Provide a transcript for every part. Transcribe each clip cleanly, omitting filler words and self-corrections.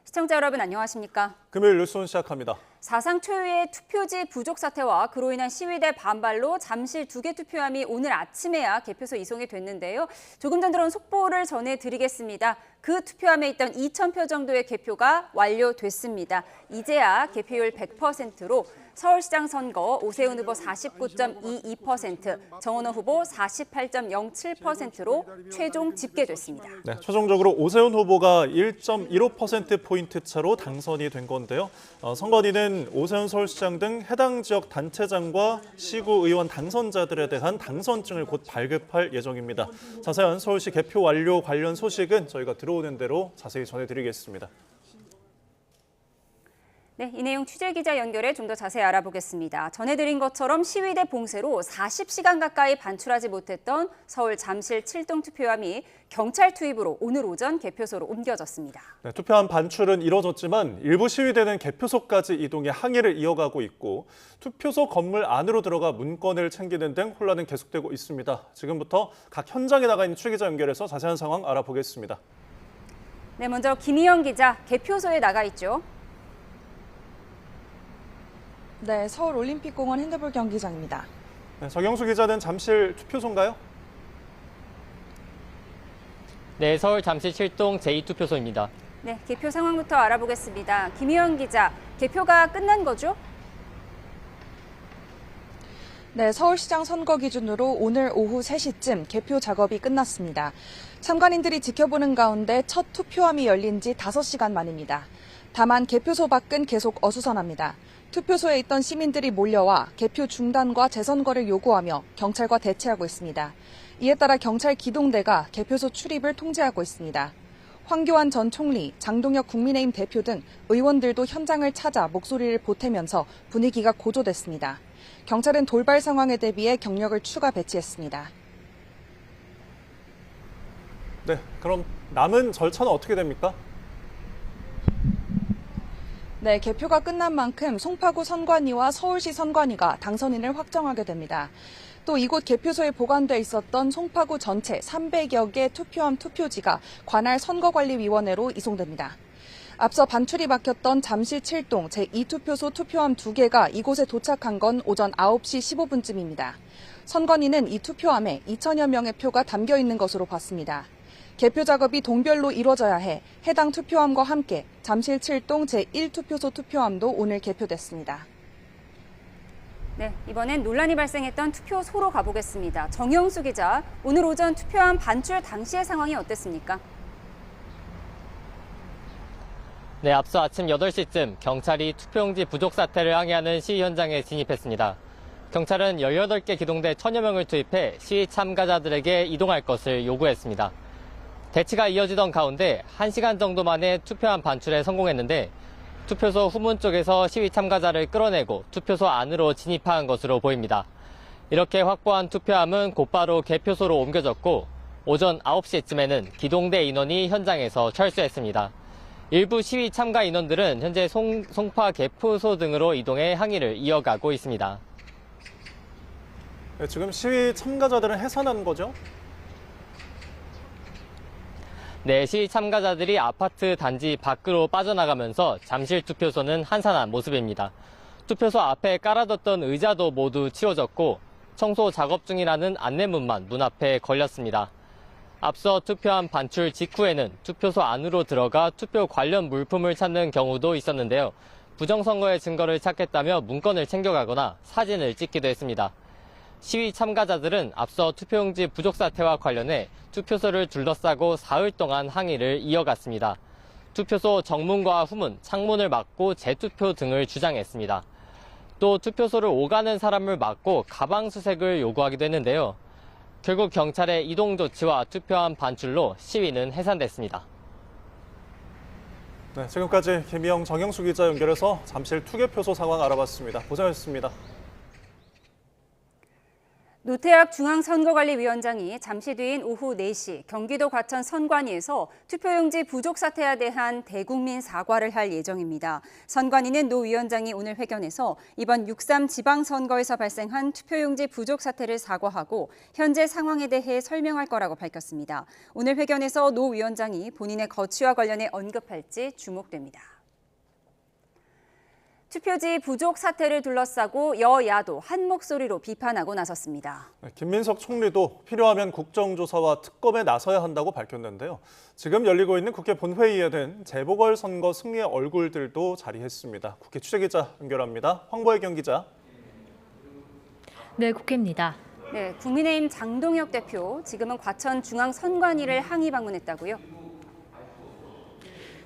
시청자 여러분 안녕하십니까? 금요일 뉴스온 시작합니다. 사상 초유의 투표지 부족 사태와 그로 인한 시위대 반발로 잠실 2개 투표함이 오늘 아침에야 개표소 이송이 됐는데요. 조금 전 들어온 속보를 전해드리겠습니다. 그 투표함에 있던 2,000표 정도의 개표가 완료됐습니다. 이제야 개표율 100%로 서울시장 선거 오세훈 후보 49.22%, 정원호 후보 48.07%로 최종 집계됐습니다. 네, 최종적으로 오세훈 후보가 1.15%포인트 차로 당선이 된 건데요. 선관위는 오세훈 서울시장 등 해당 지역 단체장과 시구의원 당선자들에 대한 당선증을 곧 발급할 예정입니다. 자세한 서울시 개표 완료 관련 소식은 저희가 들어오는 대로 자세히 전해드리겠습니다. 네, 이 내용 취재기자 연결해 좀 더 자세히 알아보겠습니다. 전해드린 것처럼 시위대 봉쇄로 40시간 가까이 반출하지 못했던 서울 잠실 7동 투표함이 경찰 투입으로 오늘 오전 개표소로 옮겨졌습니다. 네, 투표함 반출은 이뤄졌지만 일부 시위대는 개표소까지 이동해 항의를 이어가고 있고 투표소 건물 안으로 들어가 문건을 챙기는 등 혼란은 계속되고 있습니다. 지금부터 각 현장에 나가 있는 취재기자 연결해서 자세한 상황 알아보겠습니다. 네, 먼저 김희영 기자, 개표소에 나가 있죠. 네, 서울올림픽공원 핸드볼 경기장입니다. 네, 정영수 기자는 잠실 투표소인가요? 네, 서울 잠실 7동 제2투표소입니다. 네, 개표 상황부터 알아보겠습니다. 김희영 기자, 개표가 끝난 거죠? 네, 서울시장 선거 기준으로 오늘 오후 3시쯤 개표 작업이 끝났습니다. 참관인들이 지켜보는 가운데 첫 투표함이 열린 지 5시간 만입니다. 다만 개표소 밖은 계속 어수선합니다. 투표소에 있던 시민들이 몰려와 개표 중단과 재선거를 요구하며 경찰과 대치하고 있습니다. 이에 따라 경찰 기동대가 개표소 출입을 통제하고 있습니다. 황교안 전 총리, 장동혁 국민의힘 대표 등 의원들도 현장을 찾아 목소리를 보태면서 분위기가 고조됐습니다. 경찰은 돌발 상황에 대비해 경력을 추가 배치했습니다. 네, 그럼 남은 절차는 어떻게 됩니까? 네, 개표가 끝난 만큼 송파구 선관위와 서울시 선관위가 당선인을 확정하게 됩니다. 또 이곳 개표소에 보관돼 있었던 송파구 전체 300여 개 투표함 투표지가 관할 선거관리위원회로 이송됩니다. 앞서 반출이 막혔던 잠실 7동 제2투표소 투표함 2개가 이곳에 도착한 건 오전 9시 15분쯤입니다. 선관위는 이 투표함에 2천여 명의 표가 담겨 있는 것으로 봤습니다. 개표 작업이 동별로 이루어져야 해 해당 투표함과 함께 잠실 7동 제1투표소 투표함도 오늘 개표됐습니다. 네, 이번엔 논란이 발생했던 투표소로 가보겠습니다. 정영수 기자, 오늘 오전 투표함 반출 당시의 상황이 어땠습니까? 네, 앞서 아침 8시쯤 경찰이 투표용지 부족 사태를 항의하는 시위 현장에 진입했습니다. 경찰은 18개 기동대 1000여 명을 투입해 시위 참가자들에게 이동할 것을 요구했습니다. 대치가 이어지던 가운데 1시간 정도 만에 투표함 반출에 성공했는데 투표소 후문 쪽에서 시위 참가자를 끌어내고 투표소 안으로 진입한 것으로 보입니다. 이렇게 확보한 투표함은 곧바로 개표소로 옮겨졌고 오전 9시쯤에는 기동대 인원이 현장에서 철수했습니다. 일부 시위 참가 인원들은 현재 송파 개표소 등으로 이동해 항의를 이어가고 있습니다. 네, 지금 시위 참가자들은 해산한 거죠? 네, 시위 참가자들이 아파트 단지 밖으로 빠져나가면서 잠실 투표소는 한산한 모습입니다. 투표소 앞에 깔아뒀던 의자도 모두 치워졌고 청소 작업 중이라는 안내문만 문 앞에 걸렸습니다. 앞서 투표함 반출 직후에는 투표소 안으로 들어가 투표 관련 물품을 찾는 경우도 있었는데요. 부정선거의 증거를 찾겠다며 문건을 챙겨가거나 사진을 찍기도 했습니다. 시위 참가자들은 앞서 투표용지 부족 사태와 관련해 투표소를 둘러싸고 사흘 동안 항의를 이어갔습니다. 투표소 정문과 후문, 창문을 막고 재투표 등을 주장했습니다. 또 투표소를 오가는 사람을 막고 가방 수색을 요구하기도 했는데요. 결국 경찰의 이동 조치와 투표함 반출로 시위는 해산됐습니다. 네, 지금까지 김희영, 정영수 기자 연결해서 잠실 투개표소 상황 알아봤습니다. 고생하셨습니다. 노태학 중앙선거관리위원장이 잠시 뒤인 오후 4시 경기도 과천 선관위에서 투표용지 부족 사태에 대한 대국민 사과를 할 예정입니다. 선관위는 노 위원장이 오늘 회견에서 이번 6.3 지방선거에서 발생한 투표용지 부족 사태를 사과하고 현재 상황에 대해 설명할 거라고 밝혔습니다. 오늘 회견에서 노 위원장이 본인의 거취와 관련해 언급할지 주목됩니다. 투표지 부족 사태를 둘러싸고 여야도 한 목소리로 비판하고 나섰습니다. 김민석 총리도 필요하면 국정조사와 특검에 나서야 한다고 밝혔는데요. 지금 열리고 있는 국회 본회의에는 재보궐선거 승리의 얼굴들도 자리했습니다. 국회 취재기자 연결합니다. 황보혜경 기자. 네, 국회입니다. 네, 국민의힘 장동혁 대표, 지금은 과천 중앙선관위를 항의 방문했다고요?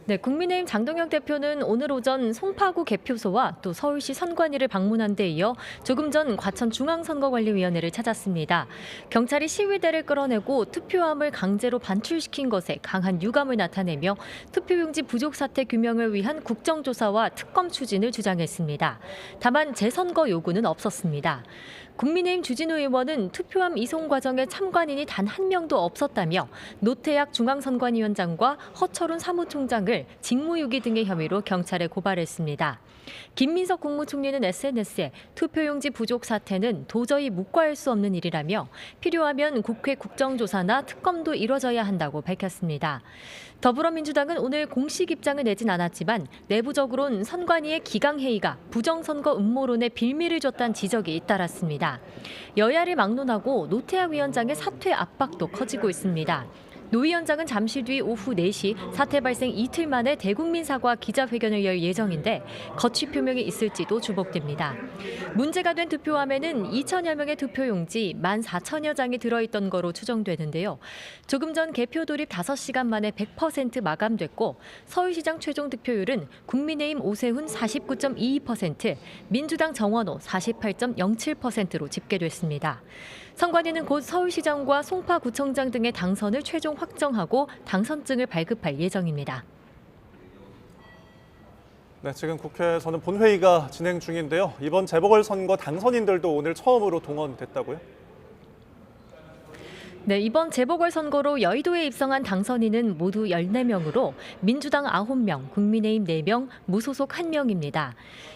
네, 국민의힘 장동혁 대표는 오늘 오전 송파구 개표소와 또 서울시 선관위를 방문한 데 이어 조금 전 과천 중앙선거관리위원회를 찾았습니다. 경찰이 시위대를 끌어내고 투표함을 강제로 반출시킨 것에 강한 유감을 나타내며 투표용지 부족 사태 규명을 위한 국정조사와 특검 추진을 주장했습니다. 다만 재선거 요구는 없었습니다. 국민의힘 주진우 의원은 투표함 이송 과정에 참관인이 단 한 명도 없었다며 노태학 중앙선관위원장과 허철훈 사무총장을 직무유기 등의 혐의로 경찰에 고발했습니다. 김민석 국무총리는 SNS에 투표용지 부족 사태는 도저히 묵과할 수 없는 일이라며 필요하면 국회 국정조사나 특검도 이뤄져야 한다고 밝혔습니다. 더불어민주당은 오늘 공식 입장을 내진 않았지만 내부적으로는 선관위의 기강회의가 부정선거 음모론에 빌미를 줬다는 지적이 잇따랐습니다. 여야를 막론하고 노태학 위원장의 사퇴 압박도 커지고 있습니다. 노 위원장은 잠시 뒤 오후 4시 사태 발생 이틀 만에 대국민 사과 기자회견을 열 예정인데 거취 표명이 있을지도 주목됩니다. 문제가 된 투표함에는 2천여 명의 투표용지 14,000여 장이 들어있던 거로 추정되는데요. 조금 전 개표 돌입 5시간 만에 100% 마감됐고 서울시장 최종 득표율은 국민의힘 오세훈 49.22%, 민주당 정원호 48.07%로 집계됐습니다. 선관위는 곧 서울시장과 송파구청장 등의 당선을 최종 확정하고 당선증을 발급할 예정입니다. 네, 지금 국회에서는 본회의가 진행 중인데요. 이번 재보궐선거 당선인들도 오늘 처음으로 동원됐다고요? 네, 이번 재보궐선거로 여의도에 입성한 당선인은 모두 14명으로 민주당 9명, 국민의힘 4명, 무소속 1명입니다.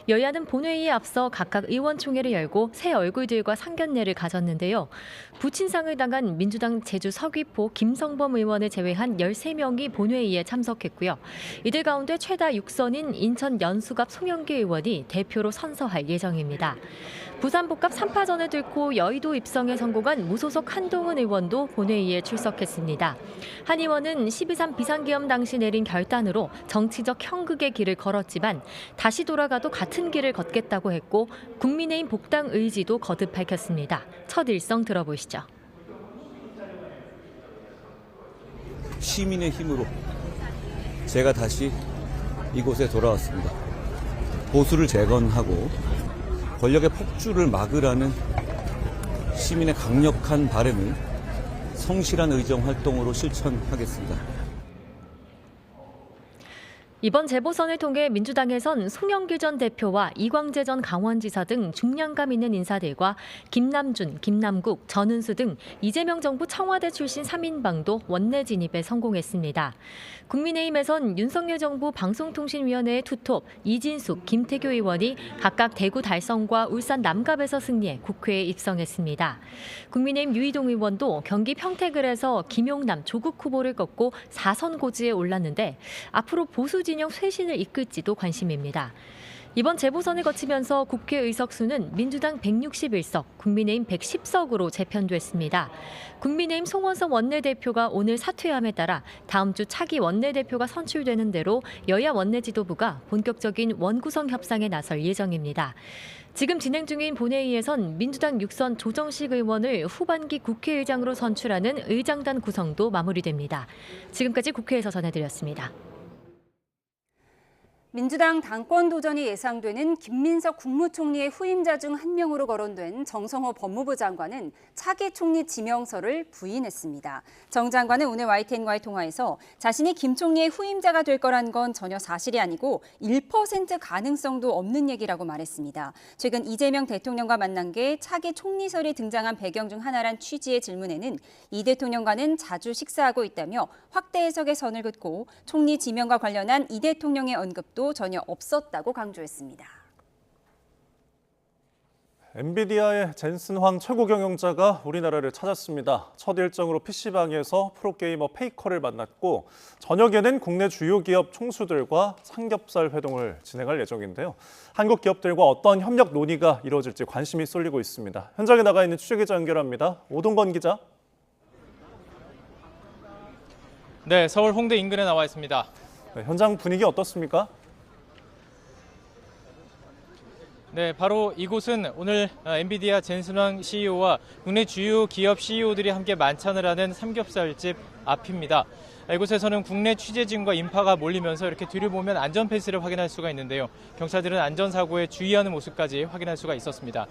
여야는 본회의에 앞서 각각 의원총회를 열고 새 얼굴들과 상견례를 가졌는데요. 부친상을 당한 민주당 제주 서귀포 김성범 의원을 제외한 13명이 본회의에 참석했고요. 이들 가운데 최다 6선인 인천 연수갑 송영길 의원이 대표로 선서할 예정입니다. 부산 복합 3파전을 뚫고 여의도 입성에 성공한 무소속 한동훈 의원도 본회의에 출석했습니다. 한 의원은 12.3 비상계엄 당시 내린 결단으로 정치적 형극의 길을 걸었지만 다시 돌아가도 같은 길을 걷겠다고 했고 국민의힘 복당 의지도 거듭 밝혔습니다. 첫 일성 들어보시죠. 시민의 힘으로 제가 다시 이곳에 돌아왔습니다. 보수를 재건하고 권력의 폭주를 막으라는 시민의 강력한 바람을 성실한 의정 활동으로 실천하겠습니다. 이번 재보선을 통해 민주당에선 송영길 전 대표와 이광재 전 강원지사 등 중량감 있는 인사들과 김남준, 김남국, 전은수 등 이재명 정부 청와대 출신 3인방도 원내 진입에 성공했습니다. 국민의힘에선 윤석열 정부 방송통신위원회의 투톱 이진숙, 김태교 의원이 각각 대구 달성과 울산 남갑에서 승리해 국회에 입성했습니다. 국민의힘 유이동 의원도 경기 평택을에서 김용남, 조국 후보를 꺾고 4선 고지에 올랐는데 앞으로 보수 진영 쇄신을 이끌지도 관심입니다. 이번 재보선을 거치면서 국회 의석수는 민주당 161석, 국민의힘 110석으로 재편됐습니다. 국민의힘 송원석 원내대표가 오늘 사퇴함에 따라 다음 주 차기 원내대표가 선출되는 대로 여야 원내 지도부가 본격적인 원구성 협상에 나설 예정입니다. 지금 진행 중인 본회의에선 민주당 6선 조정식 의원을 후반기 국회의장으로 선출하는 의장단 구성도 마무리됩니다. 지금까지 국회에서 전해드렸습니다. 민주당 당권 도전이 예상되는 김민석 국무총리의 후임자 중 한 명으로 거론된 정성호 법무부 장관은 차기 총리 지명서를 부인했습니다. 정 장관은 오늘 YTN과의 통화에서 자신이 김 총리의 후임자가 될 거란 건 전혀 사실이 아니고 1% 가능성도 없는 얘기라고 말했습니다. 최근 이재명 대통령과 만난 게 차기 총리설이 등장한 배경 중 하나란 취지의 질문에는 이 대통령과는 자주 식사하고 있다며 확대 해석의 선을 긋고 총리 지명과 관련한 이 대통령의 언급도 전혀 없었다고 강조했습니다. 엔비디아의 젠슨 황 최고 경영자가 우리나라를 찾았습니다. 첫 일정으로 PC방에서 프로게이머 페이커를 만났고 저녁에는 국내 주요 기업 총수들과 삼겹살 회동을 진행할 예정인데요. 한국 기업들과 어떤 협력 논의가 이루어질지 관심이 쏠리고 있습니다. 현장에 나가 있는 취재기자 연결합니다. 오동건 기자. 네, 서울 홍대 인근에 나와 있습니다. 네, 현장 분위기 어떻습니까? 네, 바로 이곳은 오늘 엔비디아 젠슨 황 CEO와 국내 주요 기업 CEO들이 함께 만찬을 하는 삼겹살집 앞입니다. 이곳에서는 국내 취재진과 인파가 몰리면서 이렇게 뒤를 보면 안전 펜스를 확인할 수가 있는데요. 경찰들은 안전사고에 주의하는 모습까지 확인할 수가 있었습니다.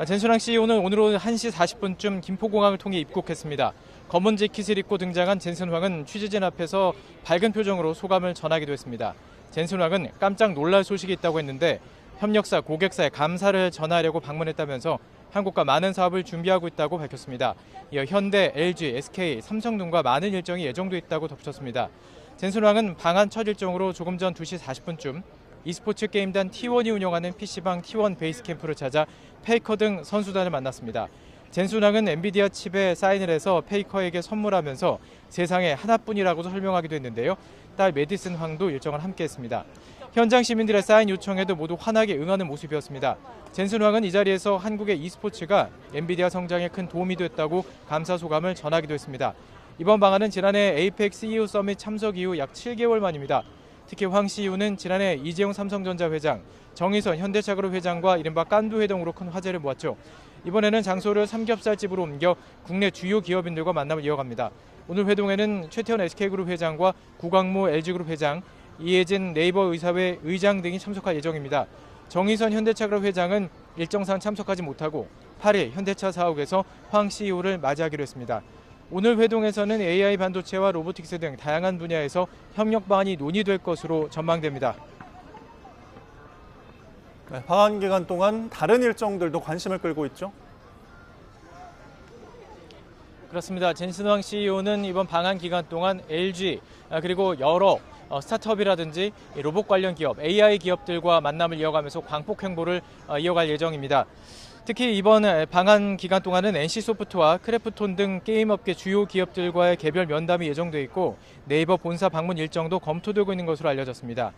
젠슨 황 CEO는 오늘 오후 1시 40분쯤 김포공항을 통해 입국했습니다. 검은 재킷을 입고 등장한 젠슨 황은 취재진 앞에서 밝은 표정으로 소감을 전하기도 했습니다. 젠슨 황은 깜짝 놀랄 소식이 있다고 했는데 협력사, 고객사에 감사를 전하려고 방문했다면서 한국과 많은 사업을 준비하고 있다고 밝혔습니다. 이어 현대, LG, SK, 삼성 등과 많은 일정이 예정돼 있다고 덧붙였습니다. 젠슨 황은 방한 첫 일정으로 조금 전 2시 40분쯤 e스포츠 게임단 T1이 운영하는 PC방 T1 베이스 캠프를 찾아 페이커 등 선수단을 만났습니다. 젠슨 황은 엔비디아 칩에 사인을 해서 페이커에게 선물하면서 세상에 하나뿐이라고도 설명하기도 했는데요. 딸 메디슨 황도 일정을 함께했습니다. 현장 시민들의 사인 요청에도 모두 환하게 응하는 모습이었습니다. 젠슨 황은 이 자리에서 한국의 e스포츠가 엔비디아 성장에 큰 도움이 됐다고 감사 소감을 전하기도 했습니다. 이번 방안은 지난해 에이펙 CEO 서밋 참석 이후 약 7개월 만입니다. 특히 황 CEO는 지난해 이재용 삼성전자 회장, 정의선 현대차그룹 회장과 이른바 깐두 회동으로 큰 화제를 모았죠. 이번에는 장소를 삼겹살집으로 옮겨 국내 주요 기업인들과 만남을 이어갑니다. 오늘 회동에는 최태원 SK그룹 회장과 구광모 LG그룹 회장, 이혜진 네이버 의사회 의장 등이 참석할 예정입니다. 정의선 현대차그룹 회장은 일정상 참석하지 못하고 8일 현대차 사옥에서 황 CEO를 맞이하기로 했습니다. 오늘 회동에서는 AI 반도체와 로보틱스 등 다양한 분야에서 협력 방안이 논의될 것으로 전망됩니다. 네, 방한 기간 동안 다른 일정들도 관심을 끌고 있죠. 그렇습니다. 젠슨 황 CEO는 이번 방한 기간 동안 LG 그리고 여러 스타트업이라든지 로봇 관련 기업, AI 기업들과 만남을 이어가면서 광폭 행보를 이어갈 예정입니다. 특히 이번 방한 기간 동안은 NC소프트와 크래프톤 등 게임업계 주요 기업들과의 개별 면담이 예정돼 있고 네이버 본사 방문 일정도 검토되고 있는 것으로 알려졌습니다.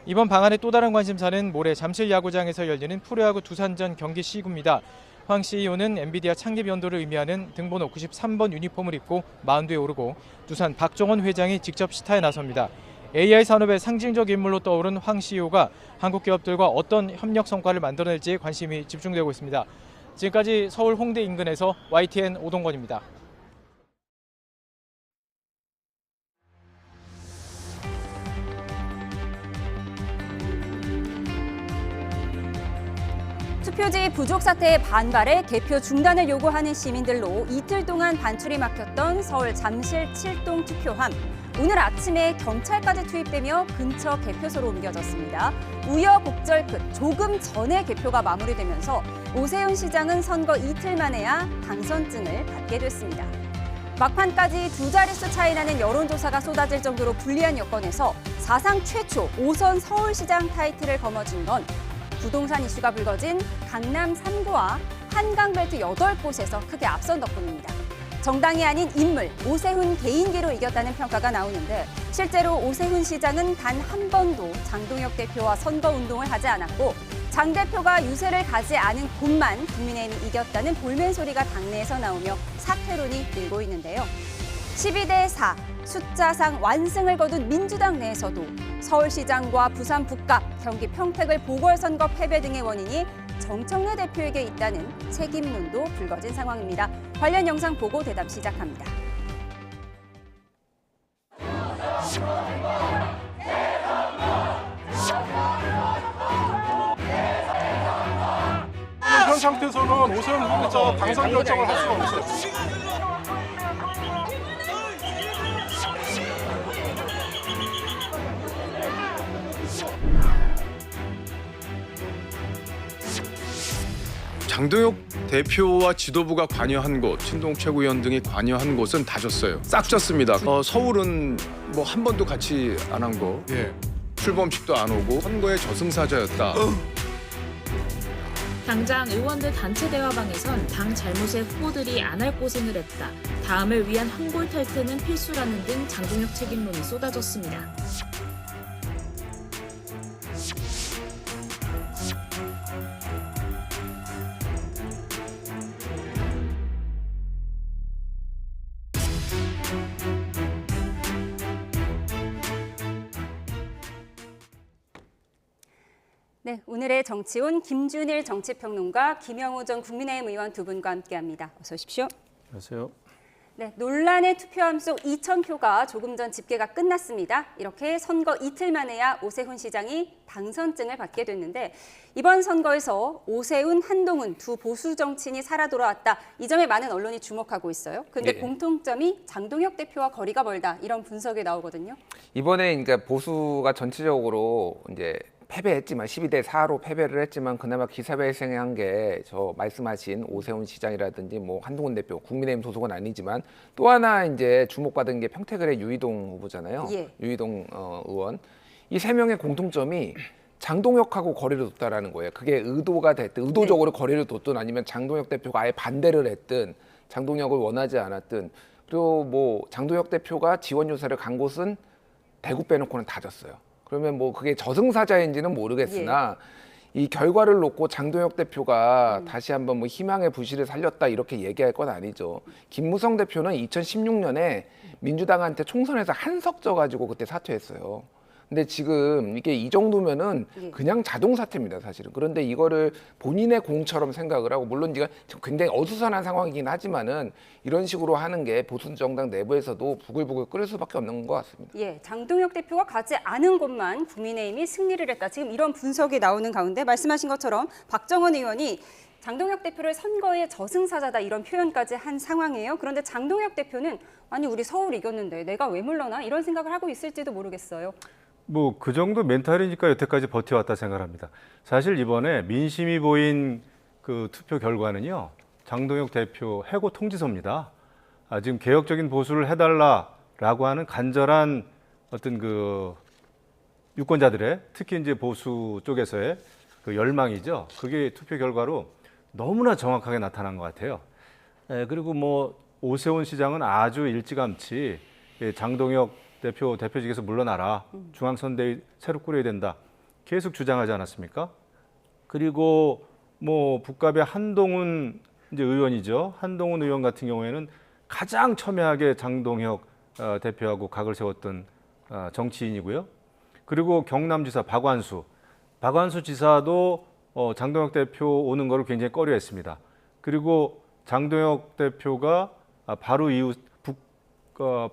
이번 방한의 또 다른 관심사는 모레 잠실 야구장에서 열리는 프로야구 두산전 경기 시구입니다. 황 CEO는 엔비디아 창립 연도를 의미하는 등번호 93번 유니폼을 입고 마운드에 오르고 두산 박정원 회장이 직접 시타에 나섭니다. AI 산업의 상징적 인물로 떠오른 황 CEO가 한국 기업들과 어떤 협력 성과를 만들어낼지에 관심이 집중되고 있습니다. 지금까지 서울 홍대 인근에서 YTN 오동건입니다. 투표지 부족 사태에 반발해 개표 중단을 요구하는 시민들로 이틀 동안 반출이 막혔던 서울 잠실 7동 투표함. 오늘 아침에 경찰까지 투입되며 근처 개표소로 옮겨졌습니다. 우여곡절 끝 조금 전에 개표가 마무리되면서 오세훈 시장은 선거 이틀 만에야 당선증을 받게 됐습니다. 막판까지 두 자릿수 차이 나는 여론조사가 쏟아질 정도로 불리한 여건에서 사상 최초 5선 서울시장 타이틀을 거머쥔 건 부동산 이슈가 불거진 강남 3구와 한강벨트 8곳에서 크게 앞선 덕분입니다. 정당이 아닌 인물, 오세훈 개인기로 이겼다는 평가가 나오는데 실제로 오세훈 시장은 단 한 번도 장동혁 대표와 선거운동을 하지 않았고 장 대표가 유세를 가지 않은 곳만 국민의힘이 이겼다는 볼멘 소리가 당내에서 나오며 사퇴론이 일고 있는데요. 12대 4, 숫자상 완승을 거둔 민주당 내에서도 서울시장과 부산 북갑, 경기 평택을 보궐선거 패배 등의 원인이 정청래 대표에게 있다는 책임론도 불거진 상황입니다. 관련 영상 보고 대담 시작합니다. 상태에서는 오세훈 후보자 당선 결정을 할 수가 없어요. 장동혁 대표와 지도부가 관여한 곳, 신동 최고위원 등이 관여한 곳은 다 졌어요. 싹 졌습니다. 서울은 뭐 한 번도 같이 안 한 거. 출범식도 안 오고 선거의 저승사자였다. 당장 의원들 단체 대화방에선 당 잘못에 후보들이 안 할 고생을 했다. 다음을 위한 황골 탈퇴는 필수라는 등 장동혁 책임론이 쏟아졌습니다. 네, 오늘의 정치온 김준일 정치평론가, 김영우 전 국민의힘 의원 두 분과 함께합니다. 어서 오십시오. 안녕하세요. 네, 논란의 투표함 속 2,000표가 조금 전 집계가 끝났습니다. 이렇게 선거 이틀 만에야 오세훈 시장이 당선증을 받게 됐는데 이번 선거에서 오세훈, 한동훈 두 보수 정치인이 살아 돌아왔다. 이 점에 많은 언론이 주목하고 있어요. 그런데 공통점이 장동혁 대표와 거리가 멀다. 이런 분석이 나오거든요. 이번에 그러니까 보수가 전체적으로 이제 패배했지만 12대 4로 패배를 했지만 그나마 기사회생한 게 저 말씀하신 오세훈 시장이라든지 뭐 한동훈 대표 국민의힘 소속은 아니지만 또 하나 이제 주목받은 게 평택을의 유이동 후보잖아요. 유이동 의원. 이 세 명의 공통점이 장동혁하고 거리를 뒀다라는 거예요. 그게 의도가 됐든 의도적으로 거리를 뒀든 아니면 장동혁 대표가 아예 반대를 했든 장동혁을 원하지 않았든 그리고 뭐 장동혁 대표가 지원 요사를 간 곳은 대구 빼놓고는 다 졌어요. 그러면 뭐 그게 저승사자인지는 모르겠으나 이 결과를 놓고 장동혁 대표가 다시 한번 뭐 희망의 불씨를 살렸다 이렇게 얘기할 건 아니죠. 김무성 대표는 2016년에 민주당한테 총선에서 한석 져가지고 그때 사퇴했어요. 근데 지금 이게 이 정도면은 그냥 자동 사퇴입니다, 사실은. 그런데 이거를 본인의 공처럼 생각을 하고 물론 이가 굉장히 어수선한 상황이긴 하지만은 이런 식으로 하는 게 보수 정당 내부에서도 부글부글 끓을 수밖에 없는 것 같습니다. 예, 장동혁 대표가 가지 않은 곳만 국민의힘이 승리를 했다. 지금 이런 분석이 나오는 가운데 말씀하신 것처럼 박정원 의원이 장동혁 대표를 선거의 저승사자다 이런 표현까지 한 상황이에요. 그런데 장동혁 대표는 아니 우리 서울 이겼는데 내가 왜 물러나? 이런 생각을 하고 있을지도 모르겠어요. 뭐 그 정도 멘탈이니까 여태까지 버텨왔다 생각합니다. 사실 이번에 민심이 보인 그 투표 결과는요. 장동혁 대표 해고 통지서입니다. 지금 개혁적인 보수를 해달라라고 하는 간절한 어떤 그 유권자들의 특히 이제 보수 쪽에서의 그 열망이죠. 그게 투표 결과로 너무나 정확하게 나타난 것 같아요. 그리고 뭐 오세훈 시장은 아주 일찌감치 장동혁 대표직에서 물러나라. 중앙선대위 새로 꾸려야 된다. 계속 주장하지 않았습니까? 그리고 뭐 북갑의 한동훈 이제 의원이죠. 한동훈 의원 같은 경우에는 가장 첨예하게 장동혁 대표하고 각을 세웠던 정치인이고요. 그리고 경남지사 박완수 지사도 장동혁 대표 오는 거를 굉장히 꺼려했습니다. 그리고 장동혁 대표가 바로 이후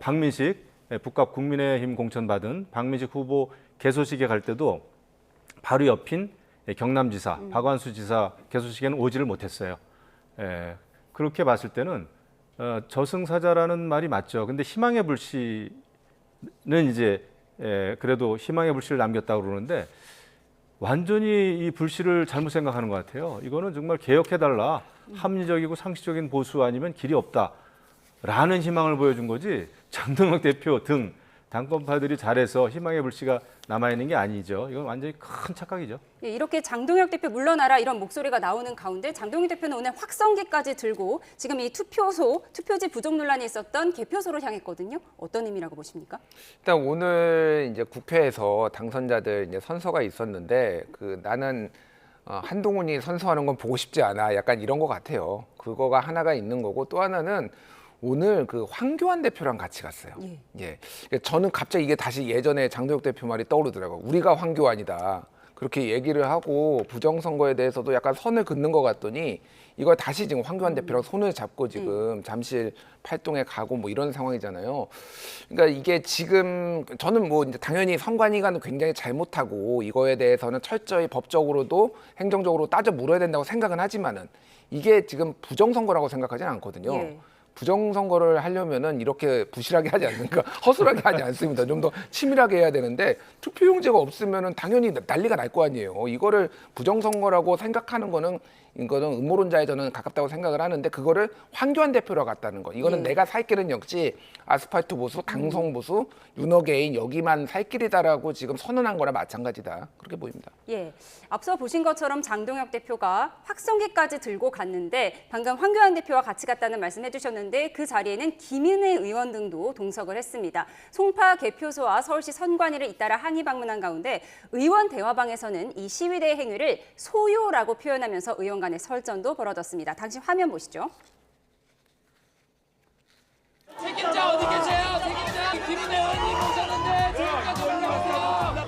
박민식 북갑 국민의힘 공천받은 박민식 후보 개소식에 갈 때도 바로 옆인 경남지사 박완수 지사 개소식에는 오지를 못했어요. 그렇게 봤을 때는 저승사자라는 말이 맞죠. 근데 희망의 불씨는 이제 그래도 희망의 불씨를 남겼다고 그러는데 완전히 이 불씨를 잘못 생각하는 것 같아요. 이거는 정말 개혁해달라. 합리적이고 상식적인 보수 아니면 길이 없다라는 희망을 보여준 거지 장동혁 대표 등 당권파들이 잘해서 희망의 불씨가 남아있는 게 아니죠. 이건 완전히 큰 착각이죠. 예, 이렇게 장동혁 대표 물러나라 이런 목소리가 나오는 가운데 장동혁 대표는 오늘 확성기까지 들고 지금 이 투표지 부족 논란이 있었던 개표소로 향했거든요. 어떤 의미라고 보십니까? 일단 오늘 이제 국회에서 당선자들 이제 선서가 있었는데 나는 한동훈이 선서하는 건 보고 싶지 않아. 약간 이런 것 같아요. 그거가 하나가 있는 거고 또 하나는 오늘 그 황교안 대표랑 같이 갔어요. 예. 저는 갑자기 이게 다시 예전에 장동혁 대표 말이 떠오르더라고요. 우리가 황교안이다. 그렇게 얘기를 하고 부정선거에 대해서도 약간 선을 긋는 것 같더니 이걸 다시 지금 황교안 대표랑 손을 잡고 지금 잠실 팔동에 가고 뭐 이런 상황이잖아요. 그러니까 이게 지금 저는 뭐 이제 당연히 선관위가 굉장히 잘못하고 이거에 대해서는 철저히 법적으로도 행정적으로 따져 물어야 된다고 생각은 하지만은 이게 지금 부정선거라고 생각하지는 않거든요. 예. 부정선거를 하려면은 이렇게 부실하게 하지 않는가, 허술하게 하지 않습니다. 좀 더 치밀하게 해야 되는데 투표용지가 없으면은 당연히 난리가 날 거 아니에요. 이거를 부정선거라고 생각하는 거는 이거는 음모론자에 저는 가깝다고 생각을 하는데 그거를 황교안 대표로 갔다는 거. 이거는 내가 살 길은 역시 아스팔트 보수, 강성 보수, 윤호개인 여기만 살 길이다라고 지금 선언한 거나 마찬가지다. 그렇게 보입니다. 예, 앞서 보신 것처럼 장동혁 대표가 확성기까지 들고 갔는데 방금 황교안 대표와 같이 갔다는 말씀 해주셨는데 그 자리에는 김은혜 의원 등도 동석을 했습니다. 송파 개표소와 서울시 선관위를 잇따라 항의 방문한 가운데 의원 대화방에서는 이 시위대 행위를 소요라고 표현하면서 의원 간의 설전도 벌어졌습니다. 당시 화면 보시죠. 책임자 어디 계세요? 책임자 김은혜 의원님 오셨는데 지금까지 올라오세요.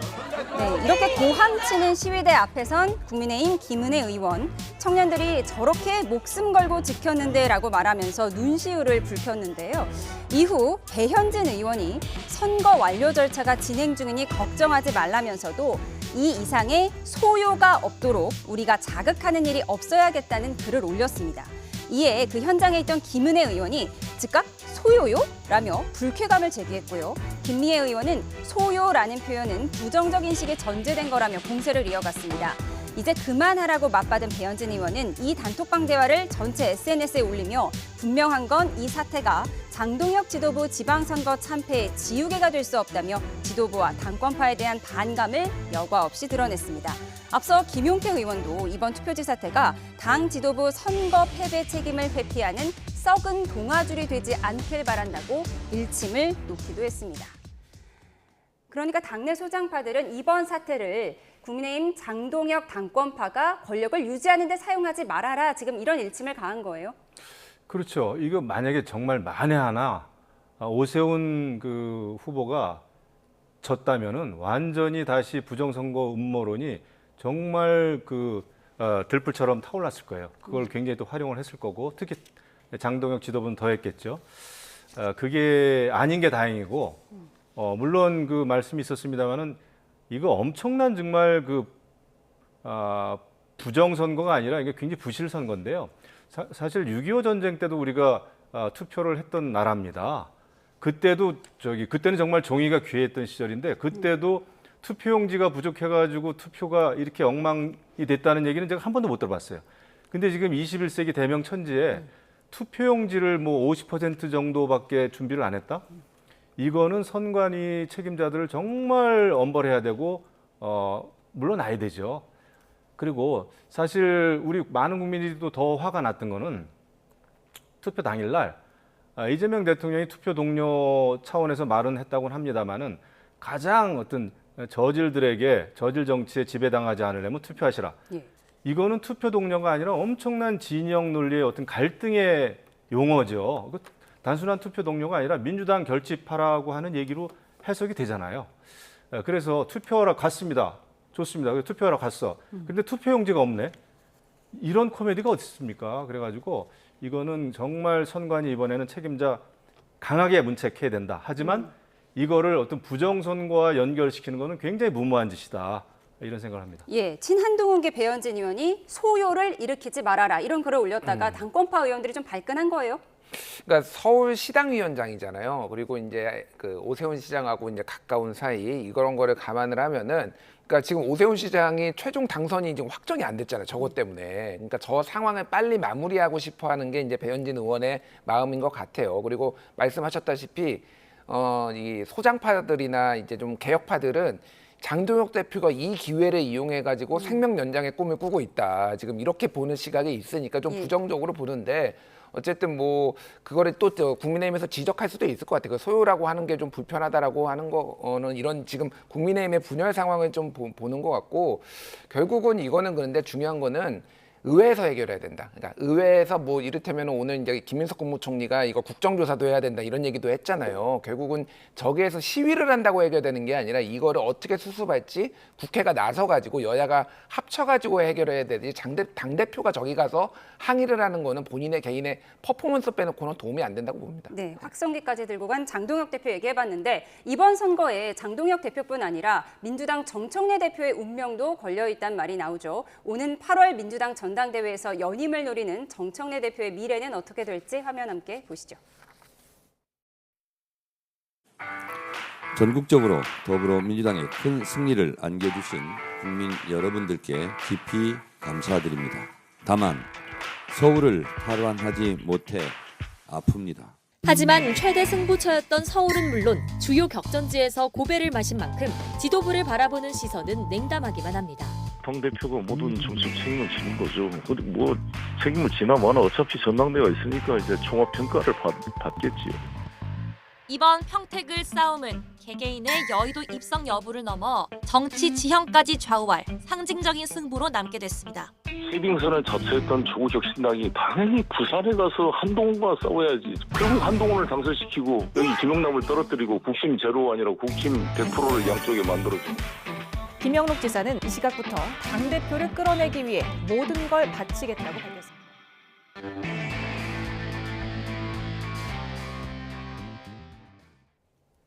네, 이렇게 고함치는 시위대 앞에선 국민의힘 김은혜 의원, 청년들이 저렇게 목숨 걸고 지켰는데 라고 말하면서 눈시울을 붉혔는데요. 이후 배현진 의원이 선거 완료 절차가 진행 중이니 걱정하지 말라면서도 이 이상의 소요가 없도록 우리가 자극하는 일이 없어야겠다는 글을 올렸습니다. 이에 그 현장에 있던 김은혜 의원이 즉각 소요요? 라며 불쾌감을 제기했고요. 김미애 의원은 소요라는 표현은 부정적 인식에 전제된 거라며 공세를 이어갔습니다. 이제 그만하라고 맞받은 배현진 의원은 이 단톡방 대화를 전체 SNS에 올리며 분명한 건 이 사태가 장동혁 지도부 지방선거 참패의 지우개가 될 수 없다며 지도부와 당권파에 대한 반감을 여과 없이 드러냈습니다. 앞서 김용태 의원도 이번 투표지 사태가 당 지도부 선거 패배 책임을 회피하는 썩은 동아줄이 되지 않길 바란다고 일침을 놓기도 했습니다. 그러니까 당내 소장파들은 이번 사태를 국민의힘 장동혁 당권파가 권력을 유지하는 데 사용하지 말아라. 지금 이런 일침을 가한 거예요. 그렇죠. 이거 만약에 정말 만에 하나 오세훈 그 후보가 졌다면은 완전히 다시 부정선거 음모론이 정말 들불처럼 타올랐을 거예요. 그걸 굉장히 또 활용을 했을 거고 특히 장동혁 지도부는 더 했겠죠. 그게 아닌 게 다행이고 물론 그 말씀이 있었습니다만은 이거 엄청난 정말 부정선거가 아니라 이게 굉장히 부실선거인데요. 사실 6.25 전쟁 때도 우리가 투표를 했던 나라입니다. 그때는 정말 종이가 귀했던 시절인데 그때도 투표용지가 부족해가지고 투표가 이렇게 엉망이 됐다는 얘기는 제가 한 번도 못 들어봤어요. 근데 지금 21세기 대명천지에 투표용지를 뭐 50% 정도밖에 준비를 안 했다? 이거는 선관위 책임자들을 정말 엄벌해야 되고 물러나야 되죠. 그리고 사실 우리 많은 국민들이 더 화가 났던 거는 투표 당일날 이재명 대통령이 투표 동료 차원에서 말은 했다고는 합니다만은 가장 어떤 저질 정치에 지배당하지 않으려면 투표하시라. 예. 이거는 투표 동료가 아니라 엄청난 진영 논리의 어떤 갈등의 용어죠. 단순한 투표 동료가 아니라 민주당 결집하라고 하는 얘기로 해석이 되잖아요. 그래서 투표하러 갔습니다. 좋습니다. 그래서 투표하러 갔어. 근데 투표용지가 없네. 이런 코미디가 어디 있습니까? 그래가지고 이거는 정말 선관위 이번에는 책임자 강하게 문책해야 된다. 하지만 이거를 어떤 부정선거와 연결시키는 거는 굉장히 무모한 짓이다. 이런 생각을 합니다. 예, 친한동훈계 배현진 의원이 소요를 일으키지 말아라 이런 글을 올렸다가 당권파 의원들이 좀 발끈한 거예요. 그러니까 서울시당위원장이잖아요. 그리고 이제 그 오세훈 시장하고 이제 가까운 사이 이런 거를 감안을 하면은 그러니까 지금 오세훈 시장이 최종 당선이 지금 확정이 안 됐잖아요. 저것 때문에. 그러니까 저 상황을 빨리 마무리하고 싶어 하는 게 이제 배현진 의원의 마음인 것 같아요. 그리고 말씀하셨다시피 이 소장파들이나 이제 좀 개혁파들은 장동혁 대표가 이 기회를 이용해 가지고 생명 연장의 꿈을 꾸고 있다. 지금 이렇게 보는 시각이 있으니까 좀 부정적으로 보는데 어쨌든 뭐 그거를 또 국민의힘에서 지적할 수도 있을 것 같아요. 그 소요라고 하는 게 좀 불편하다라고 하는 거는 이런 지금 국민의힘의 분열 상황을 좀 보는 것 같고 결국은 이거는 그런데 중요한 거는 의회에서 해결해야 된다. 그러니까 의회에서 뭐 이를테면 오늘 이제 김인석 국무총리가 이거 국정조사도 해야 된다 이런 얘기도 했잖아요. 결국은 저기에서 시위를 한다고 해결되는 게 아니라 이거를 어떻게 수습할지 국회가 나서가지고 여야가 합쳐가지고 해결해야 되지 당대표가 저기 가서 항의를 하는 거는 본인의 개인의 퍼포먼스 빼놓고는 도움이 안 된다고 봅니다. 네, 확성기까지 들고 간 장동혁 대표 얘기해봤는데 이번 선거에 장동혁 대표뿐 아니라 민주당 정청래 대표의 운명도 걸려있단 말이 나오죠. 오는 8월 민주당 전당대회에서 연임을 노리는 정청래 대표의 미래는 어떻게 될지 화면 함께 보시죠. 전국적으로 더불어민주당의 큰 승리를 안겨주신 국민 여러분들께 깊이 감사드립니다. 다만 서울을 탈환하지 못해 아픕니다. 하지만 최대 승부처였던 서울은 물론 주요 격전지에서 고배를 마신 만큼 지도부를 바라보는 시선은 냉담하기만 합니다. 당대표가 모든 정책 책임을 지는 거죠. 뭐 책임을 지나마나 어차피 전당대회가 있으니까 이제 종합평가를 받겠지요. 이번 평택을 싸움은 개개인의 여의도 입성 여부를 넘어 정치 지형까지 좌우할 상징적인 승부로 남게 됐습니다. 세빙선을 자처했던 조국혁 신당이 당연히 부산에 가서 한동훈과 싸워야지. 결국 한동훈을 당선시키고 여기 김영남을 떨어뜨리고 국심 제로가 아니라 국심 100%를 양쪽에 만들어줘. 김영록 지사는 이 시각부터 당대표를 끌어내기 위해 모든 걸 바치겠다고 밝혔습니다.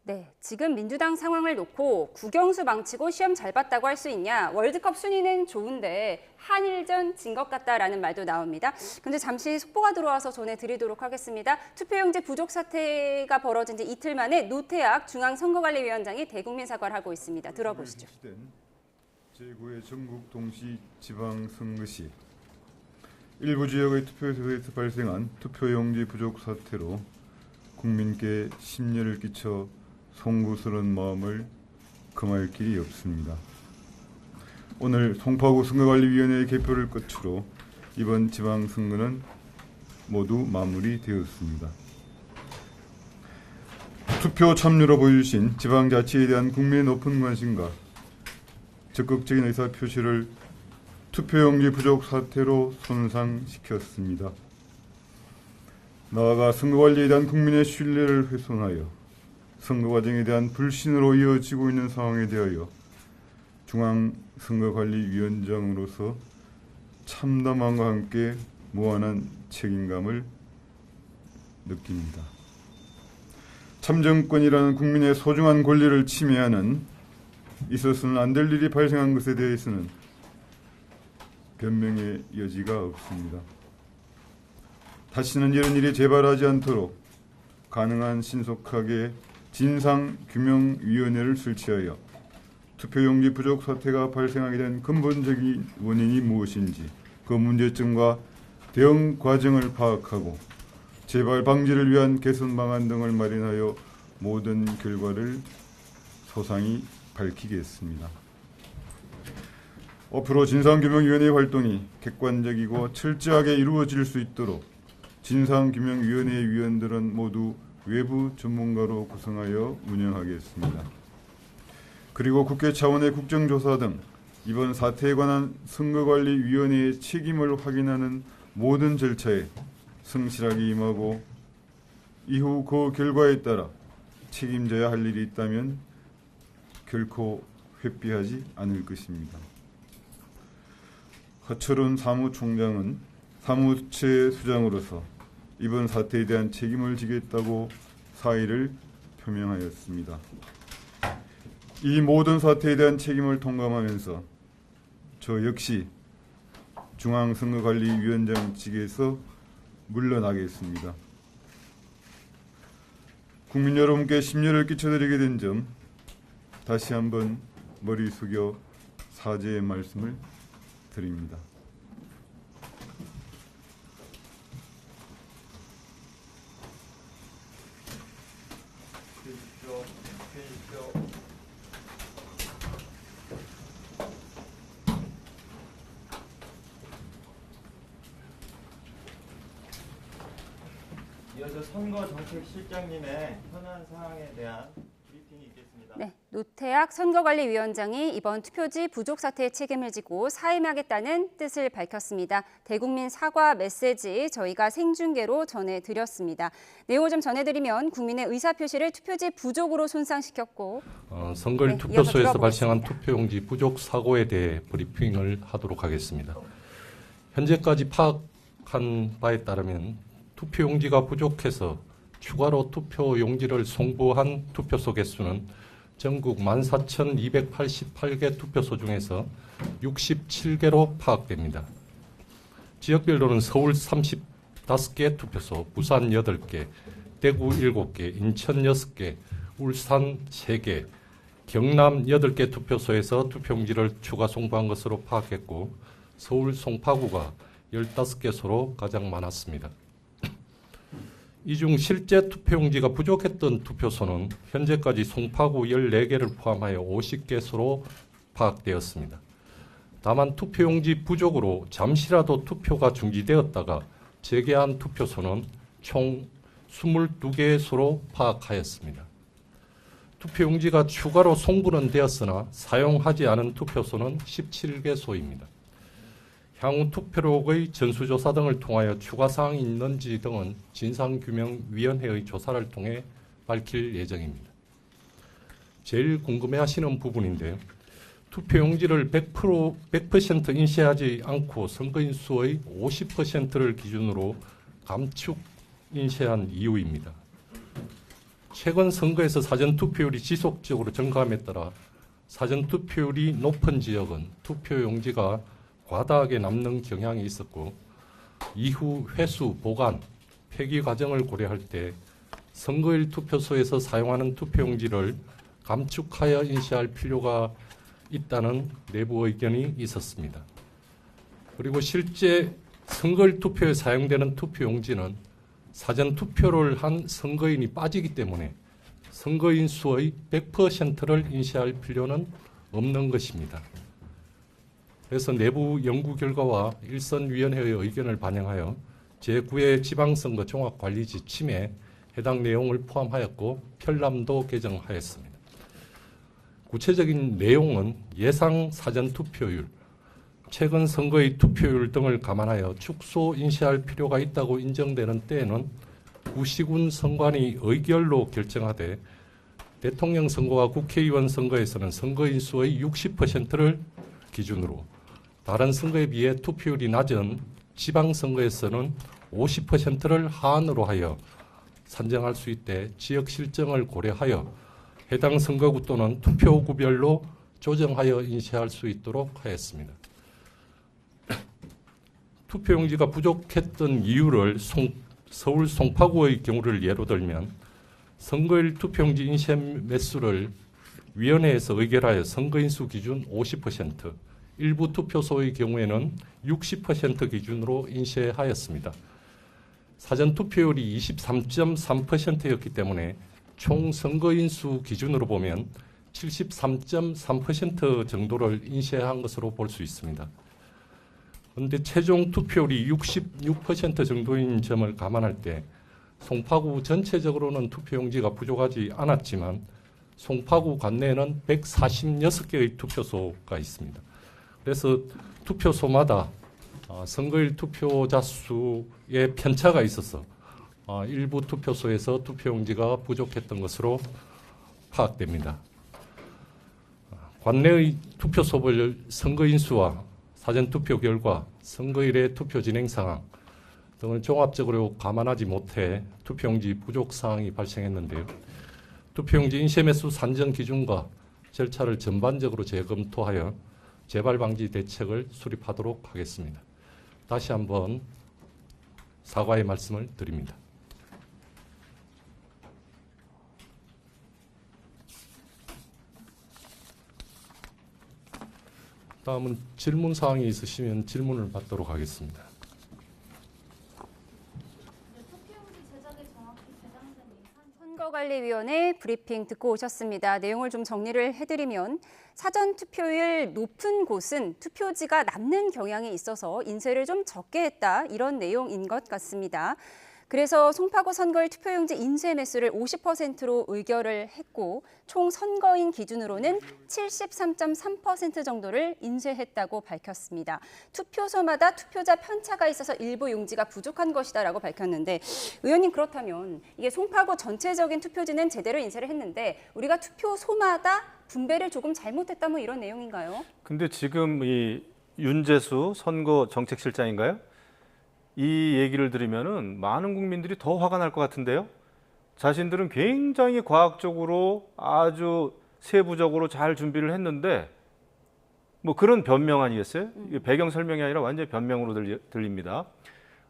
네, 지금 민주당 상황을 놓고 국영수 망치고 시험 잘 봤다고 할 수 있냐? 월드컵 순위는 좋은데 한일전 진 것 같다라는 말도 나옵니다. 근데 잠시 속보가 들어와서 전해드리도록 하겠습니다. 투표용지 부족 사태가 벌어진 지 이틀 만에 노태악 중앙선거관리위원장이 대국민 사과를 하고 있습니다. 들어보시죠. 제9회 전국 동시 지방선거 시 일부 지역의 투표소에서 발생한 투표용지 부족 사태로 국민께 심려를 끼쳐 송구스러운 마음을 금할 길이 없습니다. 오늘 송파구 선거관리위원회의 개표를 끝으로 이번 지방선거는 모두 마무리되었습니다. 투표 참여로 보여주신 지방자치에 대한 국민의 높은 관심과 적극적인 의사표시를 투표용지 부족 사태로 손상시켰습니다. 나아가 선거관리에 대한 국민의 신뢰를 훼손하여 선거 과정에 대한 불신으로 이어지고 있는 상황에 대하여 중앙선거관리위원장으로서 참담함과 함께 무한한 책임감을 느낍니다. 참정권이라는 국민의 소중한 권리를 침해하는 있어서는 안 될 일이 발생한 것에 대해서는 변명의 여지가 없습니다. 다시는 이런 일이 재발하지 않도록 가능한 신속하게 진상규명위원회를 설치하여 투표용지 부족 사태가 발생하게 된 근본적인 원인이 무엇인지 그 문제점과 대응 과정을 파악하고 재발 방지를 위한 개선 방안 등을 마련하여 모든 결과를 소상히 밝히겠습니다. 앞으로 진상규명위원회 활동이 객관적이고 철저하게 이루어질 수 있도록 진상규명위원회 위원들은 모두 외부 전문가로 구성하여 운영하겠습니다. 그리고 국회 차원의 국정조사 등 이번 사태에 관한 선거관리위원회의 책임을 확인하는 모든 절차에 성실하게 임하고 이후 그 결과에 따라 책임져야 할 일이 있다면 결코 회피하지 않을 것입니다. 허철훈 사무총장은 사무처 수장으로서 이번 사태에 대한 책임을 지겠다고 사의를 표명하였습니다. 이 모든 사태에 대한 책임을 통감하면서 저 역시 중앙선거관리위원장직에서 물러나겠습니다. 국민 여러분께 심려를 끼쳐드리게 된 점 다시 한번 머리 숙여 사죄의 말씀을 드립니다. 이어서 선거정책실장님의 현안 사항에 대한 브리핑이 있겠습니다. 네. 노태악 선거관리위원장이 이번 투표지 부족 사태의 책임을 지고 사임하겠다는 뜻을 밝혔습니다. 대국민 사과 메시지 저희가 생중계로 전해드렸습니다. 내용을 좀 전해드리면 국민의 의사표시를 투표지 부족으로 손상시켰고 선거일 이어서 투표소에서 들어보겠습니다. 발생한 투표용지 부족 사고에 대해 브리핑을 하도록 하겠습니다. 현재까지 파악한 바에 따르면 투표용지가 부족해서 추가로 투표용지를 송부한 투표소 개수는 전국 14,288개 투표소 중에서 67개로 파악됩니다. 지역별로는 서울 35개 투표소, 부산 8개, 대구 7개, 인천 6개, 울산 3개, 경남 8개 투표소에서 투표용지를 추가 송부한 것으로 파악했고 서울 송파구가 15개소로 가장 많았습니다. 이 중 실제 투표용지가 부족했던 투표소는 현재까지 송파구 14개를 포함하여 50개소로 파악되었습니다. 다만 투표용지 부족으로 잠시라도 투표가 중지되었다가 재개한 투표소는 총 22개소로 파악하였습니다. 투표용지가 추가로 송부는 되었으나 사용하지 않은 투표소는 17개소입니다. 향후 투표록의 전수조사 등을 통하여 추가사항이 있는지 등은 진상규명위원회의 조사를 통해 밝힐 예정입니다. 제일 궁금해하시는 부분인데요. 투표용지를 100% 인쇄하지 않고 선거인 수의 50%를 기준으로 감축 인쇄한 이유입니다. 최근 선거에서 사전투표율이 지속적으로 증가함에 따라 사전투표율이 높은 지역은 투표용지가 과다하게 남는 경향이 있었고 이후 회수, 보관, 폐기 과정을 고려할 때 선거일 투표소에서 사용하는 투표용지를 감축하여 인쇄할 필요가 있다는 내부 의견이 있었습니다. 그리고 실제 선거일 투표에 사용되는 투표용지는 사전투표를 한 선거인이 빠지기 때문에 선거인 수의 100%를 인쇄할 필요는 없는 것입니다. 그래서 내부 연구 결과와 일선위원회의 의견을 반영하여 제9회 지방선거 종합관리지침에 해당 내용을 포함하였고 편람도 개정하였습니다. 구체적인 내용은 예상 사전투표율, 최근 선거의 투표율 등을 감안하여 축소 인쇄할 필요가 있다고 인정되는 때에는 구시군 선관위 의결로 결정하되 대통령 선거와 국회의원 선거에서는 선거인 수의 60%를 기준으로 다른 선거에 비해 투표율이 낮은 지방선거에서는 50%를 하한으로 하여 산정할 수 있되 지역 실정을 고려하여 해당 선거구 또는 투표구별로 조정하여 인쇄할 수 있도록 하였습니다. 투표용지가 부족했던 이유를 서울 송파구의 경우를 예로 들면 선거일 투표용지 인쇄 매수를 위원회에서 의결하여 선거인 수 기준 50%, 일부 투표소의 경우에는 60% 기준으로 인쇄하였습니다. 사전투표율이 23.3%였기 때문에 총 선거인 수 기준으로 보면 73.3% 정도를 인쇄한 것으로 볼 수 있습니다. 그런데 최종 투표율이 66% 정도인 점을 감안할 때 송파구 전체적으로는 투표용지가 부족하지 않았지만 송파구 관내에는 146개의 투표소가 있습니다. 그래서 투표소마다 선거일 투표자 수의 편차가 있어서 일부 투표소에서 투표용지가 부족했던 것으로 파악됩니다. 관내의 투표소별 선거인 수와 사전투표 결과, 선거일의 투표 진행 상황 등을 종합적으로 감안하지 못해 투표용지 부족 사항이 발생했는데요. 투표용지 인쇄 매수 산정 기준과 절차를 전반적으로 재검토하여 재발 방지 대책을 수립하도록 하겠습니다. 다시 한번 사과의 말씀을 드립니다. 다음은 질문 사항이 있으시면 질문을 받도록 하겠습니다. 선거관리위원회 브리핑 듣고 오셨습니다. 내용을 좀 정리를 해드리면 사전투표율 높은 곳은 투표지가 남는 경향이 있어서 인쇄를 좀 적게 했다 이런 내용인 것 같습니다. 그래서 송파구 선거일 투표용지 인쇄 매수를 50%로 의결을 했고 총 선거인 기준으로는 73.3% 정도를 인쇄했다고 밝혔습니다. 투표소마다 투표자 편차가 있어서 일부 용지가 부족한 것이다라고 밝혔는데 의원님 그렇다면 이게 송파구 전체적인 투표지는 제대로 인쇄를 했는데 우리가 투표소마다 분배를 조금 잘못했다 뭐 이런 내용인가요? 근데 지금 이 윤재수 선거정책실장인가요? 이 얘기를 들으면은 많은 국민들이 더 화가 날 것 같은데요. 자신들은 굉장히 과학적으로 아주 세부적으로 잘 준비를 했는데 뭐 그런 변명 아니겠어요? 이게 배경 설명이 아니라 완전히 변명으로 들립니다.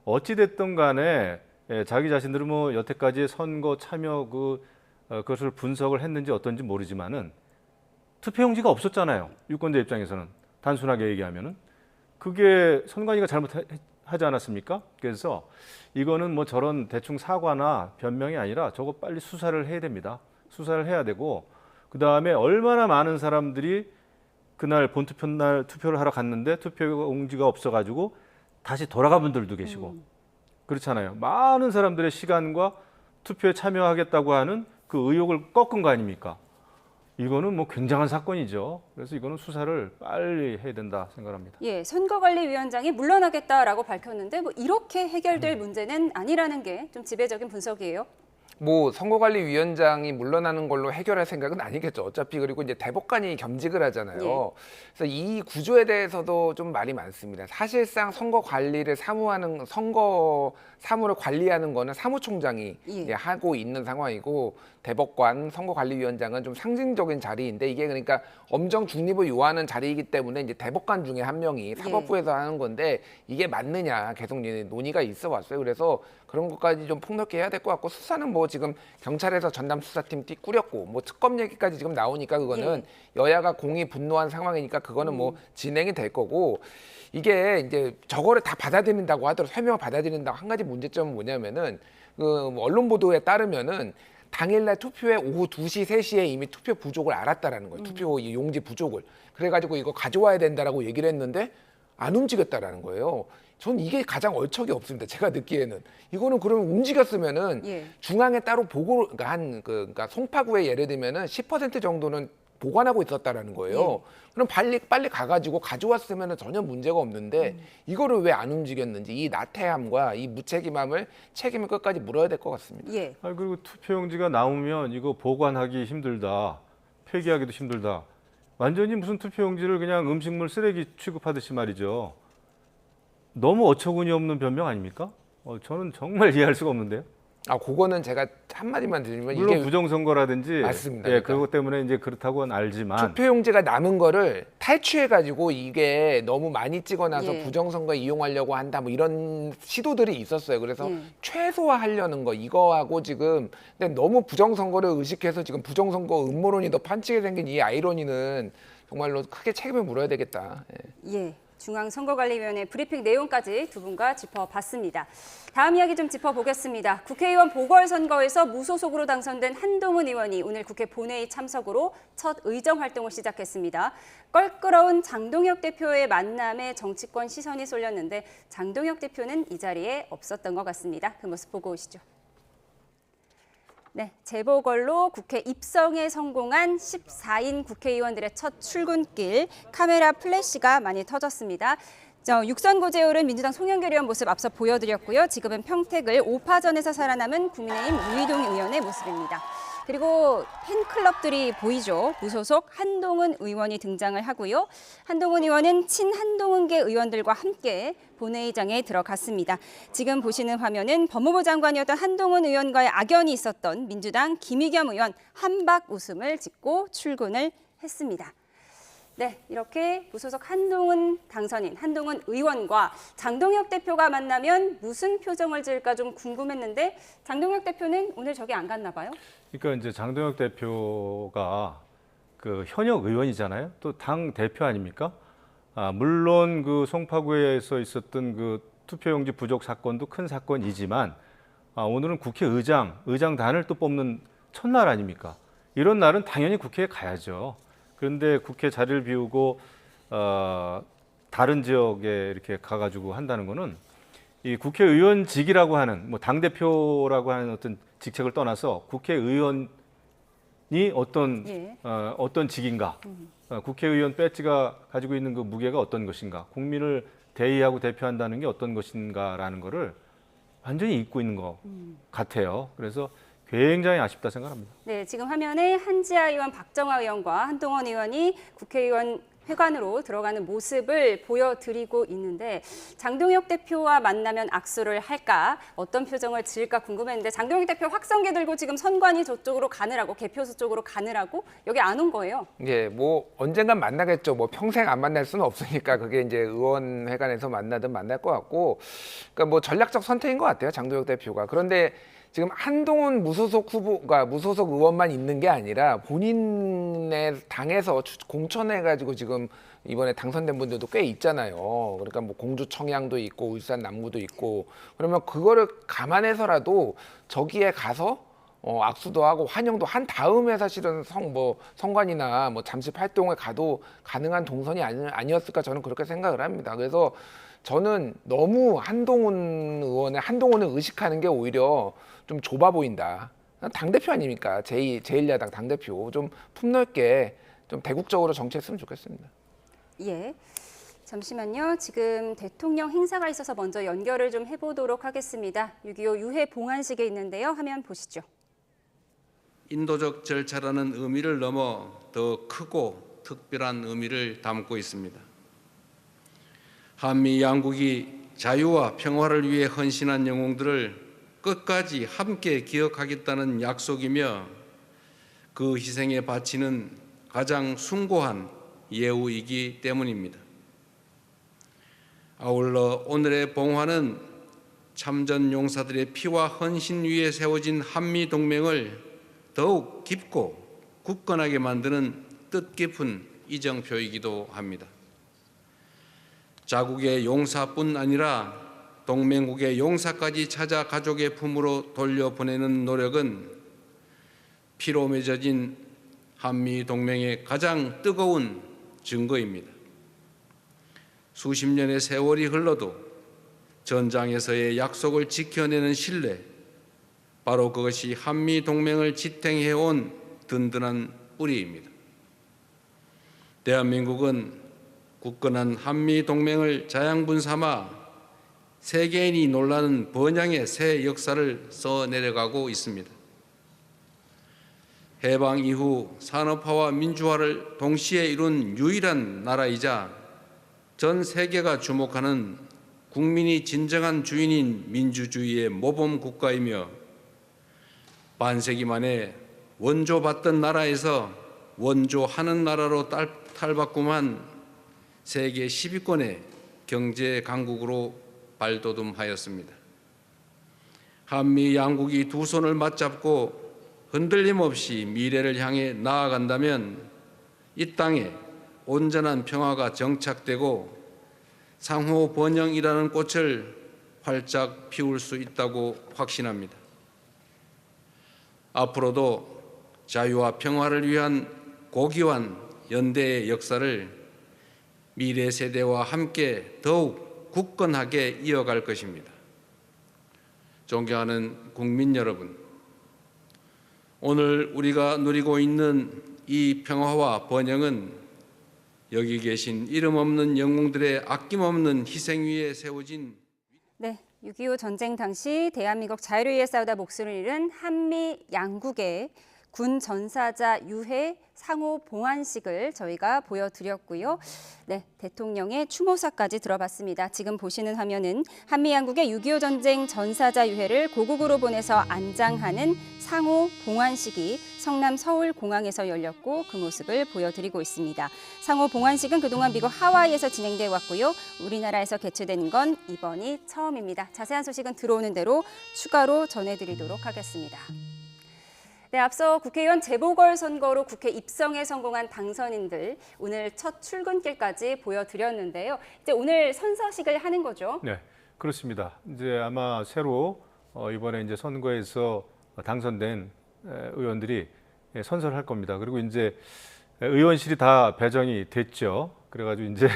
어찌 됐든 간에 자기 자신들은 뭐 여태까지 선거 참여 그것을 분석을 했는지 어떤지 모르지만은 투표용지가 없었잖아요. 유권자 입장에서는 단순하게 얘기하면은 그게 선관위가 잘못하지 않았습니까? 그래서 이거는 뭐 저런 대충 사과나 변명이 아니라 저거 빨리 수사를 해야 됩니다. 수사를 해야 되고 그 다음에 얼마나 많은 사람들이 그날 본투표 날 투표를 하러 갔는데 투표용지가 없어가지고 다시 돌아간 분들도 계시고 그렇잖아요. 많은 사람들의 시간과 투표에 참여하겠다고 하는 그 의욕을 꺾은 거 아닙니까? 이거는 뭐 굉장한 사건이죠. 그래서 이거는 수사를 빨리 해야 된다 생각합니다. 예, 선거관리위원장이 물러나겠다라고 밝혔는데 뭐 이렇게 해결될 문제는 아니라는 게 좀 지배적인 분석이에요. 뭐 선거관리위원장이 물러나는 걸로 해결할 생각은 아니겠죠. 어차피 그리고 이제 대법관이 겸직을 하잖아요. 예. 그래서 이 구조에 대해서도 좀 말이 많습니다. 사실상 선거 관리를 선거 사무를 관리하는 거는 사무총장이 예. 하고 있는 상황이고 대법관, 선거관리위원장은 좀 상징적인 자리인데 이게 그러니까 엄정 중립을 요하는 자리이기 때문에 이제 대법관 중에 한 명이 사법부에서 하는 건데 이게 맞느냐 계속 논의가 있어 왔어요. 그래서 그런 것까지 좀 폭넓게 해야 될 것 같고 수사는 뭐 지금 경찰에서 전담 수사팀 꾸렸고 뭐 특검 얘기까지 지금 나오니까 그거는 여야가 공히 분노한 상황이니까 그거는 뭐 진행이 될 거고 이게 이제 저거를 다 받아들인다고 하더라도 설명을 받아들인다고 한 가지 문제점은 뭐냐면은 뭐 언론 보도에 따르면은 당일날 투표에 오후 2시, 3시에 이미 투표 부족을 알았다라는 거예요. 투표 용지 부족을. 그래가지고 이거 가져와야 된다라고 얘기를 했는데 안 움직였다라는 거예요. 전 이게 가장 얼척이 없습니다. 제가 듣기에는 이거는 그러면 움직였으면은 중앙에 따로 보고 그러니까 송파구에 예를 들면은 10% 정도는 보관하고 있었다라는 거예요. 그럼 빨리 가가지고 가져왔으면 전혀 문제가 없는데 이거를 왜 안 움직였는지 이 나태함과 이 무책임함을 책임을 끝까지 물어야 될 것 같습니다. 예. 그리고 투표용지가 나오면 이거 보관하기 힘들다, 폐기하기도 힘들다. 완전히 무슨 투표용지를 그냥 음식물 쓰레기 취급하듯이 말이죠. 너무 어처구니 없는 변명 아닙니까? 저는 정말 이해할 수가 없는데요. 그거는 제가 한마디만 드리면 물론 이게 부정선거라든지 맞습니다. 예, 그러니까. 그것 때문에 이제 그렇다고는 알지만 투표용지가 남은 거를 탈취해가지고 이게 너무 많이 찍어놔서 예. 부정선거에 이용하려고 한다 뭐 이런 시도들이 있었어요. 그래서 최소화하려는 거 이거하고 지금 근데 너무 부정선거를 의식해서 지금 부정선거 음모론이 더 판치게 생긴 이 아이러니는 정말로 크게 책임을 물어야 되겠다. 예. 중앙선거관리위원회 브리핑 내용까지 두 분과 짚어봤습니다. 다음 이야기 좀 짚어보겠습니다. 국회의원 보궐선거에서 무소속으로 당선된 한동훈 의원이 오늘 국회 본회의 참석으로 첫 의정 활동을 시작했습니다. 껄끄러운 장동혁 대표의 만남에 정치권 시선이 쏠렸는데 장동혁 대표는 이 자리에 없었던 것 같습니다. 그 모습 보고 오시죠. 네, 재보궐로 국회 입성에 성공한 14인 국회의원들의 첫 출근길, 카메라 플래시가 많이 터졌습니다. 육선고제오른 민주당 송영길 의원 모습 앞서 보여드렸고요. 지금은 평택을 5파전에서 살아남은 국민의힘 유이동 의원의 모습입니다. 그리고 팬클럽들이 보이죠. 무소속 한동훈 의원이 등장을 하고요. 한동훈 의원은 친한동훈계 의원들과 함께 본회의장에 들어갔습니다. 지금 보시는 화면은 법무부 장관이었던 한동훈 의원과의 악연이 있었던 민주당 김의겸 의원 한박 웃음을 짓고 출근을 했습니다. 네, 이렇게 무소속 한동훈 당선인, 한동훈 의원과 장동혁 대표가 만나면 무슨 표정을 지을까 좀 궁금했는데 장동혁 대표는 오늘 저기 안 갔나 봐요? 그러니까 이제 장동혁 대표가 그 현역 의원이잖아요. 또 당 대표 아닙니까? 물론 그 송파구에서 있었던 그 투표용지 부족 사건도 큰 사건이지만 오늘은 의장단을 또 뽑는 첫날 아닙니까? 이런 날은 당연히 국회에 가야죠. 그런데 국회 자리를 비우고 다른 지역에 이렇게 가가지고 한다는 거는 이 국회의원직이라고 하는 뭐 당대표라고 하는 어떤 직책을 떠나서 국회의원이 어떤 예. 어떤 직인가, 국회의원 배지가 가지고 있는 그 무게가 어떤 것인가, 국민을 대의하고 대표한다는 게 어떤 것인가라는 거를 완전히 잊고 있는 것 같아요. 그래서 굉장히 아쉽다 생각합니다. 네, 지금 화면에 한지아 의원, 박정아 의원과 한동원 의원이 국회의원 회관으로 들어가는 모습을 보여드리고 있는데 장동혁 대표와 만나면 악수를 할까 어떤 표정을 지을까 궁금했는데 장동혁 대표 확성기 들고 지금 선관위 저쪽으로 가느라고 개표소 쪽으로 가느라고 여기 안 온 거예요. 예, 뭐 언젠간 만나겠죠. 뭐 평생 안 만날 수는 없으니까 그게 이제 의원회관에서 만나든 만날 것 같고, 그러니까 뭐 전략적 선택인 것 같아요, 장동혁 대표가. 그런데 지금 한동훈 무소속 후보가 무소속 의원만 있는 게 아니라 본인의 당에서 공천해가지고 지금 이번에 당선된 분들도 꽤 있잖아요. 그러니까 뭐 공주 청양도 있고 울산 남구도 있고, 그러면 그거를 감안해서라도 저기에 가서 악수도 하고 환영도 한 다음에 사실은 선관이나 뭐 잠시 활동에 가도 가능한 동선이 아니었을까 저는 그렇게 생각을 합니다. 그래서 저는 너무 한동훈을 의식하는 게 오히려 좀 좁아 보인다. 당대표 아닙니까? 제1야당 당대표. 좀 폭넓게 좀 대국적으로 정치했으면 좋겠습니다. 예. 잠시만요. 지금 대통령 행사가 있어서 먼저 연결을 좀 해보도록 하겠습니다. 6.25 유해 봉안식에 있는데요. 화면 보시죠. 인도적 절차라는 의미를 넘어 더 크고 특별한 의미를 담고 있습니다. 한미 양국이 자유와 평화를 위해 헌신한 영웅들을 끝까지 함께 기억하겠다는 약속이며 그 희생에 바치는 가장 숭고한 예우이기 때문입니다. 아울러 오늘의 봉화는 참전 용사들의 피와 헌신 위에 세워진 한미 동맹을 더욱 깊고 굳건하게 만드는 뜻깊은 이정표이기도 합니다. 자국의 용사뿐 아니라 동맹국의 용사까지 찾아 가족의 품으로 돌려보내는 노력은 피로 맺어진 한미 동맹의 가장 뜨거운 증거입니다. 수십 년의 세월이 흘러도 전장에서의 약속을 지켜내는 신뢰, 바로 그것이 한미 동맹을 지탱해온 든든한 뿌리입니다. 대한민국은 굳건한 한미 동맹을 자양분 삼아 세계인이 놀라는 번영의 새 역사를 써내려가고 있습니다. 해방 이후 산업화와 민주화를 동시에 이룬 유일한 나라이자 전 세계가 주목하는 국민이 진정한 주인인 민주주의의 모범 국가이며 반세기 만에 원조받던 나라에서 원조하는 나라로 탈바꿈한 세계 10위권의 경제 강국으로 발돋움하였습니다. 한미 양국이 두 손을 맞잡고 흔들림 없이 미래를 향해 나아간다면 이 땅에 온전한 평화가 정착되고 상호 번영이라는 꽃을 활짝 피울 수 있다고 확신합니다. 앞으로도 자유와 평화를 위한 고귀한 연대의 역사를 미래 세대와 함께 더욱 굳건하게 이어갈 것입니다. 존경하는 국민 여러분, 오늘 우리가 누리고 있는 이 평화와 번영은 여기 계신 이름 없는 영웅들의 아낌없는 희생 위에 세워진 네, 6.25 전쟁 당시 대한민국 자유를 위해 싸우다 목숨을 잃은 한미 양국의 군 전사자 유해 상호 봉안식을 저희가 보여드렸고요. 네, 대통령의 추모사까지 들어봤습니다. 지금 보시는 화면은 한미 양국의 6.25 전쟁 전사자 유해를 고국으로 보내서 안장하는 상호 봉안식이 성남 서울공항에서 열렸고 그 모습을 보여드리고 있습니다. 상호 봉안식은 그동안 미국 하와이에서 진행돼 왔고요. 우리나라에서 개최된 건 이번이 처음입니다. 자세한 소식은 들어오는 대로 추가로 전해드리도록 하겠습니다. 네, 앞서 국회의원 재보궐선거로 국회 입성에 성공한 당선인들 오늘 첫 출근길까지 보여드렸는데요. 이제 오늘 선서식을 하는 거죠? 네, 그렇습니다. 이제 아마 새로 이번에 이제 선거에서 당선된 의원들이 선서를 할 겁니다. 그리고 이제 의원실이 다 배정이 됐죠. 그래가지고 이제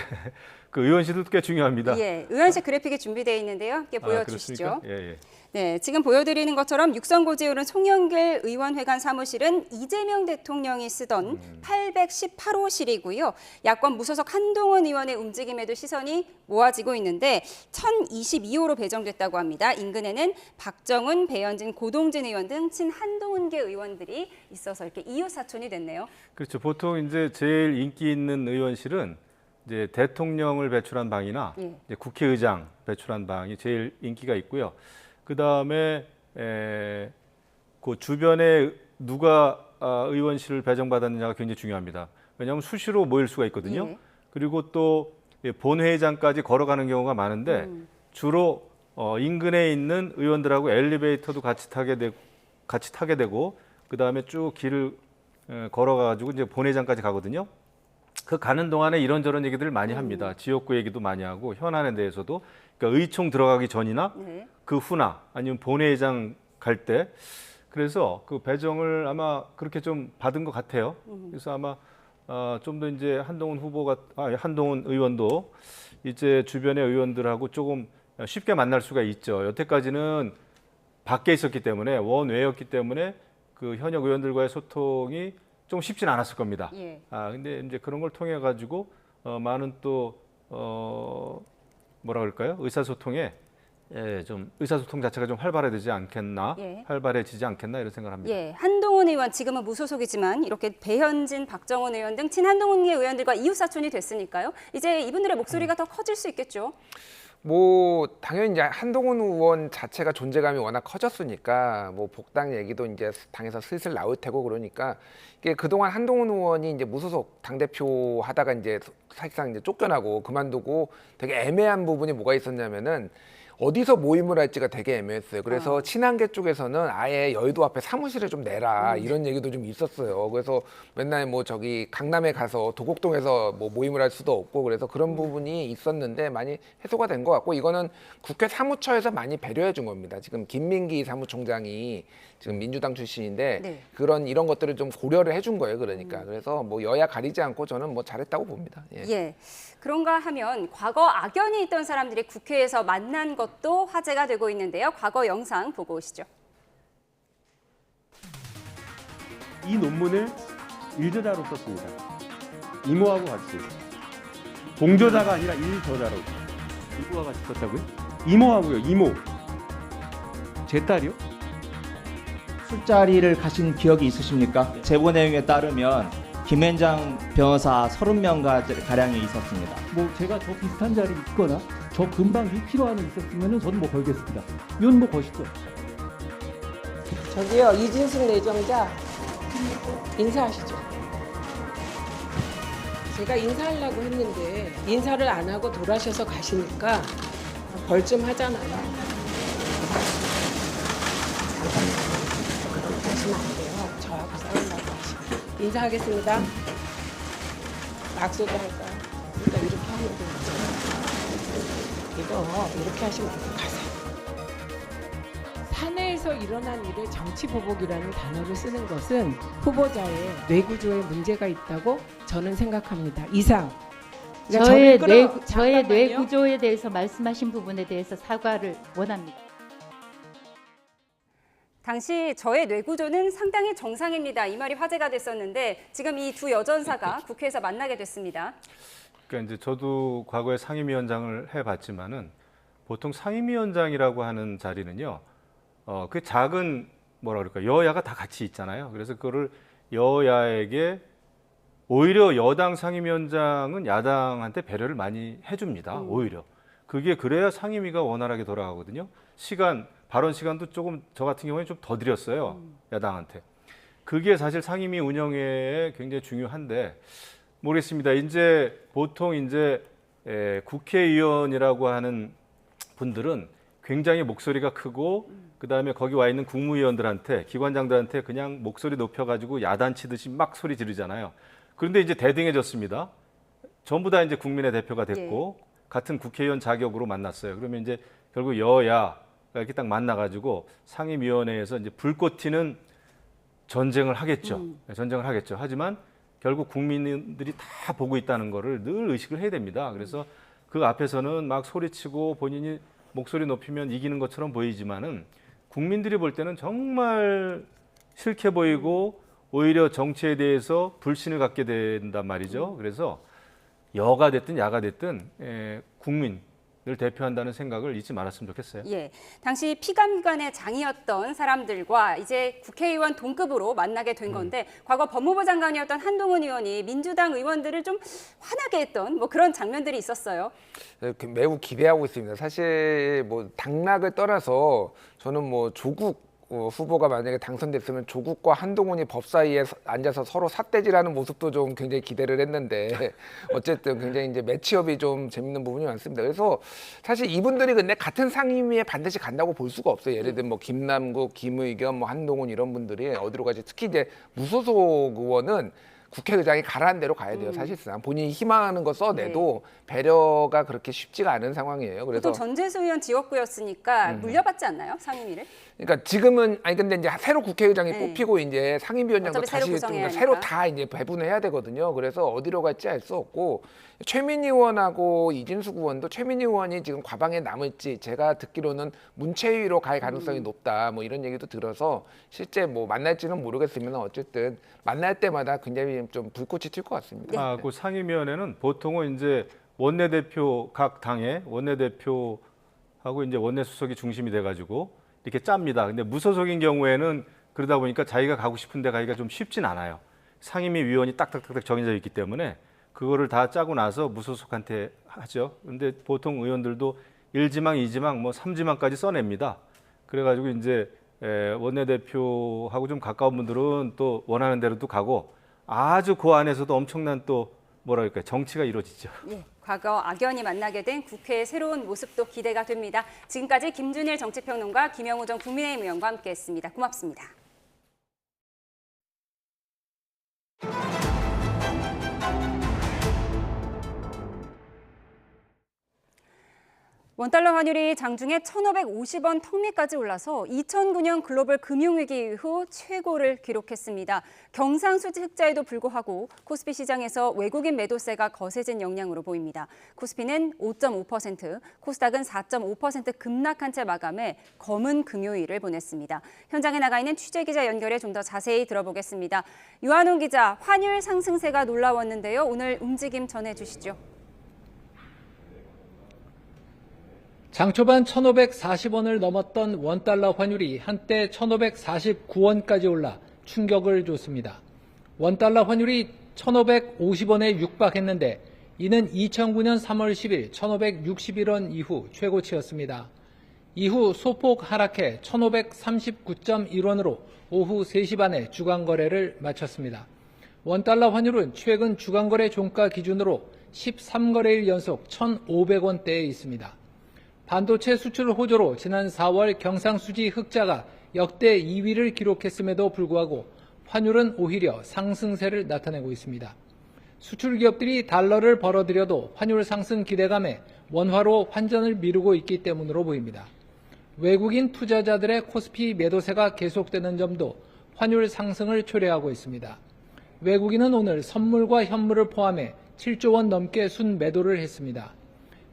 그 의원실도 꽤 중요합니다. 예, 의원실 그래픽이 준비되어 있는데요. 함께 보여주시죠. 그렇습니까? 예, 예. 네, 지금 보여드리는 것처럼 육선 고지에 오른 송영길 의원회관 사무실은 이재명 대통령이 쓰던 818호실이고요. 야권 무소속 한동훈 의원의 움직임에도 시선이 모아지고 있는데 1022호로 배정됐다고 합니다. 인근에는 박정훈, 배현진, 고동진 의원 등 친한동훈계 의원들이 있어서 이렇게 이웃 사촌이 됐네요. 그렇죠. 보통 이제 제일 인기 있는 의원실은 이제 대통령을 배출한 방이나 예. 이제 국회의장 배출한 방이 제일 인기가 있고요. 그 다음에 그 주변에 누가 의원실을 배정받았느냐가 굉장히 중요합니다. 왜냐하면 수시로 모일 수가 있거든요. 예. 그리고 또 본회의장까지 걸어가는 경우가 많은데 주로 인근에 있는 의원들하고 엘리베이터도 같이 타게 되고 그 다음에 쭉 길을 걸어가지고 이제 본회의장까지 가거든요. 그 가는 동안에 이런저런 얘기들을 많이 합니다. 지역구 얘기도 많이 하고 현안에 대해서도 그러니까 의총 들어가기 전이나 네. 그 후나 아니면 본회의장 갈 때 그래서 그 배정을 아마 그렇게 좀 받은 것 같아요. 그래서 아마 좀 더 이제 한동훈 의원도 이제 주변의 의원들하고 조금 쉽게 만날 수가 있죠. 여태까지는 밖에 있었기 때문에 원외였기 때문에 그 현역 의원들과의 소통이 좀 쉽진 않았을 겁니다. 예. 근데 이제 그런 걸 통해 가지고 많은 또 뭐라 그럴까요? 의사소통에 좀 의사소통 자체가 좀 활발해지지 않겠나, 예. 활발해지지 않겠나 이런 생각을 합니다. 예, 한동훈 의원 지금은 무소속이지만 이렇게 배현진, 박정훈 의원 등 친한동훈계 의원들과 이웃 사촌이 됐으니까요. 이제 이분들의 목소리가 더 커질 수 있겠죠. 뭐 당연히 이제 한동훈 의원 자체가 존재감이 워낙 커졌으니까 뭐 복당 얘기도 이제 당에서 슬슬 나올 테고 그러니까 이게 그동안 한동훈 의원이 이제 무소속 당대표 하다가 이제 사실상 이제 쫓겨나고 그만두고 되게 애매한 부분이 뭐가 있었냐면은 어디서 모임을 할지가 되게 애매했어요. 그래서 친한계 쪽에서는 아예 여의도 앞에 사무실을 좀 내라 이런 얘기도 좀 있었어요. 그래서 맨날 뭐 저기 강남에 가서 도곡동에서 뭐 모임을 할 수도 없고 그래서 그런 부분이 있었는데 많이 해소가 된 것 같고 이거는 국회 사무처에서 많이 배려해 준 겁니다. 지금 김민기 사무총장이 지금 민주당 출신인데 네. 이런 것들을 좀 고려를 해준 거예요. 그러니까 그래서 뭐 여야 가리지 않고 저는 뭐 잘했다고 봅니다. 예. 예, 그런가 하면 과거 악연이 있던 사람들이 국회에서 만난 것도 화제가 되고 있는데요. 과거 영상 보고 오시죠. 이 논문을 일저자로 썼습니다. 이모하고 같이. 공저자가 아니라 일저자로. 누구와 같이 썼다고요? 이모하고요. 이모. 제 딸이요? 술자리를 가신 기억이 있으십니까? 제보 내용에 따르면 김앤장 변호사 30명 가량이 있었습니다. 뭐 제가 더 비슷한 자리 있거나 저 금방 필요한 일 있었으면 저는 뭐 걸겠습니다. 이건 뭐 것이죠. 저기요, 이진숙 내정자 인사하시죠. 제가 인사하려고 했는데 인사를 안 하고 돌아셔서 가시니까 벌 좀 하잖아요. 그렇게 하시면 안 돼요. 저하고 싸우려고 하시고. 인사하겠습니다. 약속을 할까요? 그러니까 이렇게 하면 되죠. 이거 이렇게 하시면 안 돼요. 가세요. 사내에서 일어난 일에 정치보복이라는 단어를 쓰는 것은 후보자의 뇌구조에 문제가 있다고 저는 생각합니다. 이상. 그러니까 저의 뇌구조에 대해서 말씀하신 부분에 대해서 사과를 원합니다. 당시 저의 뇌구조는 상당히 정상입니다. 이 말이 화제가 됐었는데 지금 이 두 여전사가 국회에서 만나게 됐습니다. 그러니까 이제 저도 과거에 상임위원장을 해봤지만은 보통 상임위원장이라고 하는 자리는요, 그 작은 뭐라 그럴까 여야가 다 같이 있잖아요. 그래서 그거를 여야에게 오히려 여당 상임위원장은 야당한테 배려를 많이 해줍니다. 오히려 그게 그래야 상임위가 원활하게 돌아가거든요. 발언 시간도 조금 저 같은 경우에 좀 더 드렸어요. 야당한테. 그게 사실 상임위 운영에 굉장히 중요한데 모르겠습니다. 이제 보통 이제 국회의원이라고 하는 분들은 굉장히 목소리가 크고 그다음에 거기 와 있는 국무위원들한테 기관장들한테 그냥 목소리 높여가지고 야단치듯이 막 소리 지르잖아요. 그런데 이제 대등해졌습니다. 전부 다 이제 국민의 대표가 됐고 같은 국회의원 자격으로 만났어요. 그러면 이제 결국 여야 이렇게 딱 만나가지고 상임위원회에서 이제 불꽃 튀는 전쟁을 하겠죠. 전쟁을 하겠죠. 하지만 결국 국민들이 다 보고 있다는 거를 늘 의식을 해야 됩니다. 그래서 그 앞에서는 막 소리치고 본인이 목소리 높이면 이기는 것처럼 보이지만은 국민들이 볼 때는 정말 싫게 보이고 오히려 정치에 대해서 불신을 갖게 된단 말이죠. 그래서 여가 됐든 야가 됐든 국민을 대표한다는 생각을 잊지 말았으면 좋겠어요. 예, 당시 피감기관의 장이었던 사람들과 이제 국회의원 동급으로 만나게 된 건데 과거 법무부 장관이었던 한동훈 의원이 민주당 의원들을 좀 화나게 했던 뭐 그런 장면들이 있었어요. 매우 기대하고 있습니다. 사실 뭐 당락을 떠나서 저는 뭐 조국 후보가 만약에 당선됐으면 조국과 한동훈이 법 사이에 앉아서 서로 삿대질하는 모습도 좀 굉장히 기대를 했는데 어쨌든 굉장히 이제 매치업이 좀 재밌는 부분이 많습니다. 그래서 사실 이분들이 근데 같은 상임위에 반드시 간다고 볼 수가 없어요. 예를 들면 뭐 김남국, 김의겸, 뭐 한동훈 이런 분들이 어디로 가지? 특히 이제 무소속 의원은 국회의장이 가라는 대로 가야 돼요. 사실상 본인이 희망하는 거 써내도 배려가 그렇게 쉽지가 않은 상황이에요. 그래서 또 전재수 의원 지역구였으니까 물려받지 않나요, 상임위를? 그러니까 지금은 아니 근데 이제 새로 국회의장이 뽑히고 이제 상임위원장도 어차피 다시 새로 새로 다 이제 배분해야 되거든요. 그래서 어디로 갈지 알 수 없고 최민희 의원하고 이진숙 의원도 최민희 의원이 지금 과방에 남을지 제가 듣기로는 문체위로 갈 가능성이 높다 뭐 이런 얘기도 들어서 실제 뭐 만날지는 모르겠으면 어쨌든 만날 때마다 굉장히 좀 불꽃이 튈 것 같습니다. 그 상임위원회는 보통은 이제 원내대표 각 당의 원내대표하고 이제 원내수석이 중심이 돼가지고 이렇게 짭니다. 근데 무소속인 경우에는 그러다 보니까 자기가 가고 싶은데 가기가 좀 쉽진 않아요. 상임위 위원이 딱딱딱 정해져 있기 때문에 그거를 다 짜고 나서 무소속한테 하죠. 근데 보통 의원들도 1지망, 2지망, 뭐 3지망까지 써냅니다. 그래가지고 이제 원내대표하고 좀 가까운 분들은 또 원하는 대로 또 가고 아주 그 안에서도 엄청난 또 뭐랄까 정치가 이루어지죠. 예, 과거 악연이 만나게 된 국회의 새로운 모습도 기대가 됩니다. 지금까지 김준일 정치평론가, 김영우 전 국민의힘 의원과 함께했습니다. 고맙습니다. 원달러 환율이 장중에 1,550원 턱밑까지 올라서 2009년 글로벌 금융위기 이후 최고를 기록했습니다. 경상수지 흑자에도 불구하고 코스피 시장에서 외국인 매도세가 거세진 영향으로 보입니다. 코스피는 5.5%, 코스닥은 4.5% 급락한 채 마감해 검은 금요일을 보냈습니다. 현장에 나가 있는 취재기자 연결해 좀 더 자세히 들어보겠습니다. 유한홍 기자, 환율 상승세가 놀라웠는데요. 오늘 움직임 전해주시죠. 장 초반 1,540원을 넘었던 원달러 환율이 한때 1,549원까지 올라 충격을 줬습니다. 원달러 환율이 1,550원에 육박했는데 이는 2009년 3월 10일 1,561원 이후 최고치였습니다. 이후 소폭 하락해 1,539.1원으로 오후 3시 반에 주간거래를 마쳤습니다. 원달러 환율은 최근 주간거래 종가 기준으로 13거래일 연속 1,500원대에 있습니다. 반도체 수출 호조로 지난 4월 경상수지 흑자가 역대 2위를 기록했음에도 불구하고 환율은 오히려 상승세를 나타내고 있습니다. 수출 기업들이 달러를 벌어들여도 환율 상승 기대감에 원화로 환전을 미루고 있기 때문으로 보입니다. 외국인 투자자들의 코스피 매도세가 계속되는 점도 환율 상승을 초래하고 있습니다. 외국인은 오늘 선물과 현물을 포함해 7조 원 넘게 순매도를 했습니다.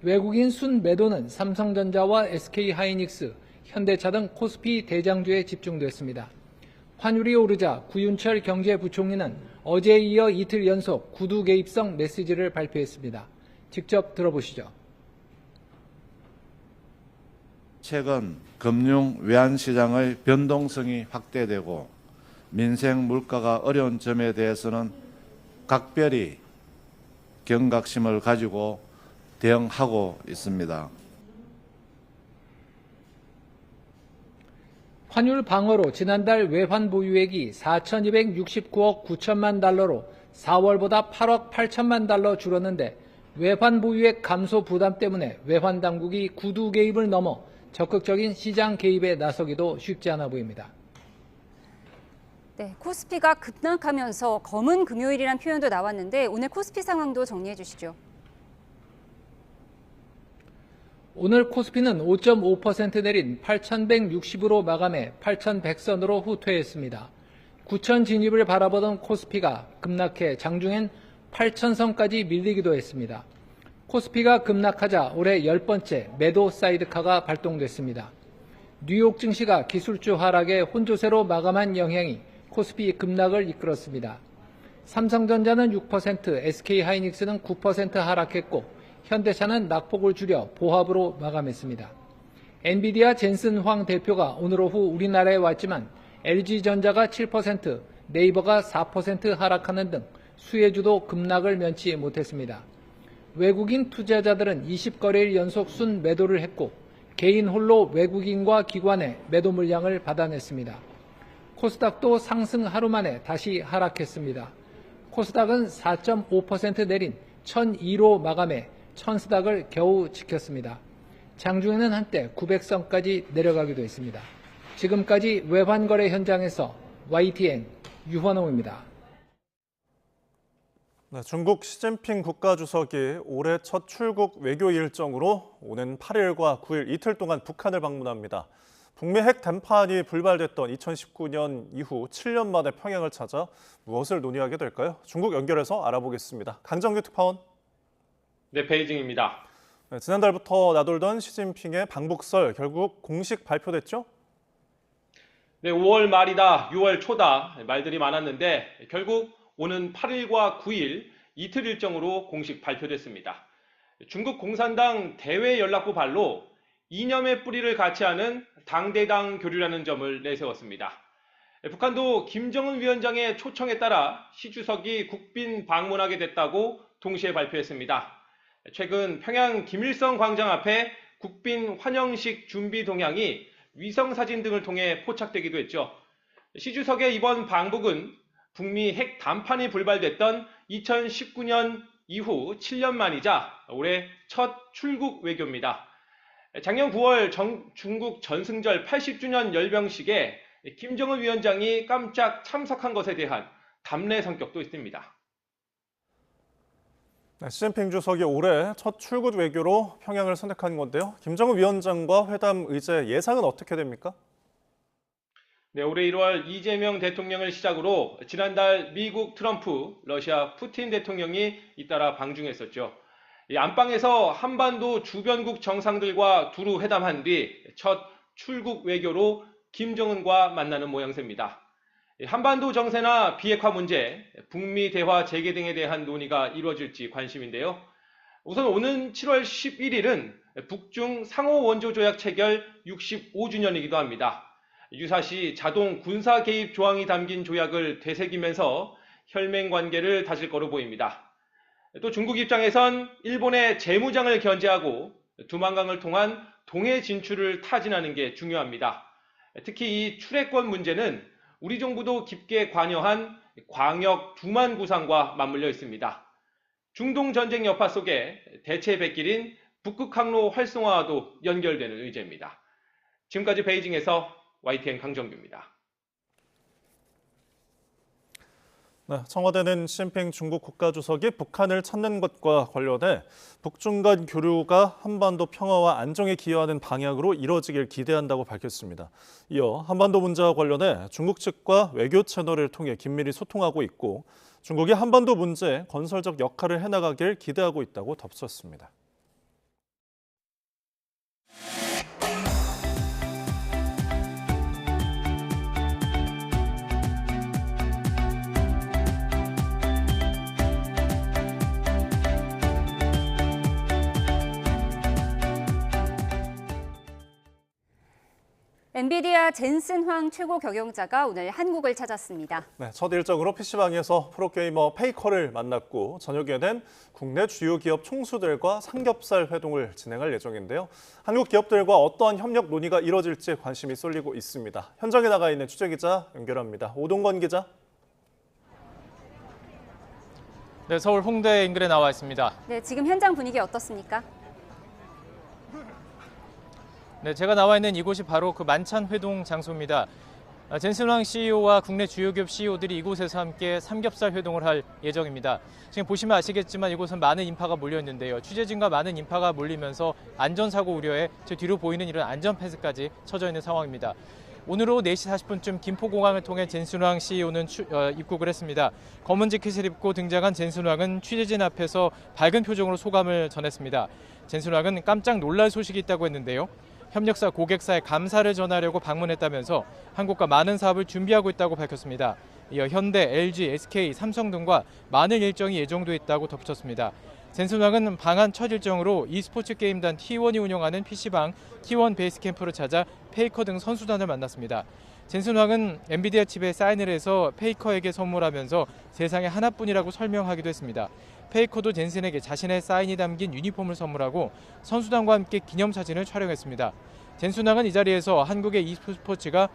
외국인 순매도는 삼성전자와 SK하이닉스, 현대차 등 코스피 대장주에 집중됐습니다. 환율이 오르자 구윤철 경제부총리는 어제에 이어 이틀 연속 구두 개입성 메시지를 발표했습니다. 직접 들어보시죠. 최근 금융 외환시장의 변동성이 확대되고 민생 물가가 어려운 점에 대해서는 각별히 경각심을 가지고 대응하고 있습니다. 환율 방어로 지난달 외환 보유액이 4,269억 9천만 달러로 4월보다 8억 8천만 달러 줄었는데 외환 보유액 감소 부담 때문에 외환 당국이 구두 개입을 넘어 적극적인 시장 개입에 나서기도 쉽지 않아 보입니다. 네, 코스피가 급락하면서 검은 금요일이란 표현도 나왔는데 오늘 코스피 상황도 정리해 주시죠. 오늘 코스피는 5.5% 내린 8,160으로 마감해 8,100선으로 후퇴했습니다. 9천 진입을 바라보던 코스피가 급락해 장중엔 8,000선까지 밀리기도 했습니다. 코스피가 급락하자 올해 10번째 매도 사이드카가 발동됐습니다. 뉴욕 증시가 기술주 하락에 혼조세로 마감한 영향이 코스피 급락을 이끌었습니다. 삼성전자는 6%, SK하이닉스는 9% 하락했고 현대차는 낙폭을 줄여 보합으로 마감했습니다. 엔비디아 젠슨 황 대표가 오늘 오후 우리나라에 왔지만 LG전자가 7%, 네이버가 4% 하락하는 등 수혜주도 급락을 면치 못했습니다. 외국인 투자자들은 20거래일 연속 순 매도를 했고 개인 홀로 외국인과 기관의 매도 물량을 받아냈습니다. 코스닥도 상승 하루 만에 다시 하락했습니다. 코스닥은 4.5% 내린 1002로 마감해 천스닥을 겨우 지켰습니다. 장중에는 한때 900선까지 내려가기도 했습니다. 지금까지 외환거래 현장에서 YTN 유환홍입니다. 네, 중국 시진핑 국가주석이 올해 첫 출국 외교 일정으로 오는 8일과 9일 이틀 동안 북한을 방문합니다. 북미 핵談判이 불발됐던 2019년 이후 7년 만에 평양을 찾아 무엇을 논의하게 될까요? 중국 연결해서 알아보겠습니다. 강정규 특파원. 네, 베이징입니다. 네, 지난달부터 나돌던 시진핑의 방북설 결국 공식 발표됐죠? 네, 5월 말이다, 6월 초다 말들이 많았는데 결국 오는 8일과 9일 이틀 일정으로 공식 발표됐습니다. 중국 공산당 대외연락부 발로 이념의 뿌리를 같이 하는 당대당 교류라는 점을 내세웠습니다. 북한도 김정은 위원장의 초청에 따라 시 주석이 국빈 방문하게 됐다고 동시에 발표했습니다. 최근 평양 김일성 광장 앞에 국빈 환영식 준비 동향이 위성사진 등을 통해 포착되기도 했죠. 시 주석의 이번 방북은 북미 핵談判이 불발됐던 2019년 이후 7년 만이자 올해 첫 출국 외교입니다. 작년 9월 중국 전승절 80주년 열병식에 김정은 위원장이 깜짝 참석한 것에 대한 답례 성격도 있습니다. 네, 시진핑 주석이 올해 첫 출국 외교로 평양을 선택한 건데요. 김정은 위원장과 회담 의제 예상은 어떻게 됩니까? 네, 올해 1월 이재명 대통령을 시작으로 지난달 미국 트럼프, 러시아 푸틴 대통령이 잇따라 방중했었죠. 이 안방에서 한반도 주변국 정상들과 두루 회담한 뒤 첫 출국 외교로 김정은과 만나는 모양새입니다. 한반도 정세나 비핵화 문제, 북미 대화 재개 등에 대한 논의가 이루어질지 관심인데요. 우선 오는 7월 11일은 북중 상호 원조 조약 체결 65주년이기도 합니다. 유사시 자동 군사 개입 조항이 담긴 조약을 되새기면서 혈맹 관계를 다질 거로 보입니다. 또 중국 입장에선 일본의 재무장을 견제하고 두만강을 통한 동해 진출을 타진하는 게 중요합니다. 특히 이 출애권 문제는 우리 정부도 깊게 관여한 광역 두만 구상과 맞물려 있습니다. 중동 전쟁 여파 속에 대체 백길인 북극 항로 활성화와도 연결되는 의제입니다. 지금까지 베이징에서 YTN 강정규입니다. 네, 청와대는 시진핑 중국 국가주석이 북한을 찾는 것과 관련해 북중 간 교류가 한반도 평화와 안정에 기여하는 방향으로 이뤄지길 기대한다고 밝혔습니다. 이어 한반도 문제와 관련해 중국 측과 외교 채널을 통해 긴밀히 소통하고 있고 중국이 한반도 문제에 건설적 역할을 해나가길 기대하고 있다고 덧붙였습니다. 엔비디아 젠슨 황 최고 경영자가 오늘 한국을 찾았습니다. 네, 첫 일정으로 PC방에서 프로게이머 페이커를 만났고 저녁에는 국내 주요 기업 총수들과 삼겹살 회동을 진행할 예정인데요. 한국 기업들과 어떠한 협력 논의가 이뤄질지 관심이 쏠리고 있습니다. 현장에 나가 있는 취재기자 연결합니다. 오동건 기자. 네, 서울 홍대 인근에 나와 있습니다. 네, 지금 현장 분위기 어떻습니까? 네, 제가 나와 있는 이곳이 바로 그 만찬 회동 장소입니다. 젠슨 황 CEO와 국내 주요 기업 CEO들이 이곳에서 함께 삼겹살 회동을 할 예정입니다. 지금 보시면 아시겠지만 이곳은 많은 인파가 몰려 있는데요. 취재진과 많은 인파가 몰리면서 안전사고 우려에 저 뒤로 보이는 이런 안전패스까지 쳐져 있는 상황입니다. 오늘 오후 4시 40분쯤 김포공항을 통해 젠슨왕 CEO는 입국을 했습니다. 검은 재킷을 입고 등장한 젠슨왕은 취재진 앞에서 밝은 표정으로 소감을 전했습니다. 젠슨왕은 깜짝 놀랄 소식이 있다고 했는데요. 협력사 고객사에 감사를 전하려고 방문했다면서 한국과 많은 사업을 준비하고 있다고 밝혔습니다. 이어 현대, LG, SK, 삼성 등과 많은 일정이 예정돼 있다고 덧붙였습니다. 젠슨왕은 방한 첫 일정으로 e스포츠 게임단 T1이 운영하는 PC방 T1 베이스캠프를 찾아 페이커 등 선수단을 만났습니다. 젠슨왕은 엔비디아 칩에 사인을 해서 페이커에게 선물하면서 세상에 하나뿐이라고 설명하기도 했습니다. 페이커도 젠슨에게 자신의 사인이 담긴 유니폼을 선물하고 선수단과 함께 기념사진을 촬영했습니다. 젠슨왕은 이 자리에서 한국의 e스포츠가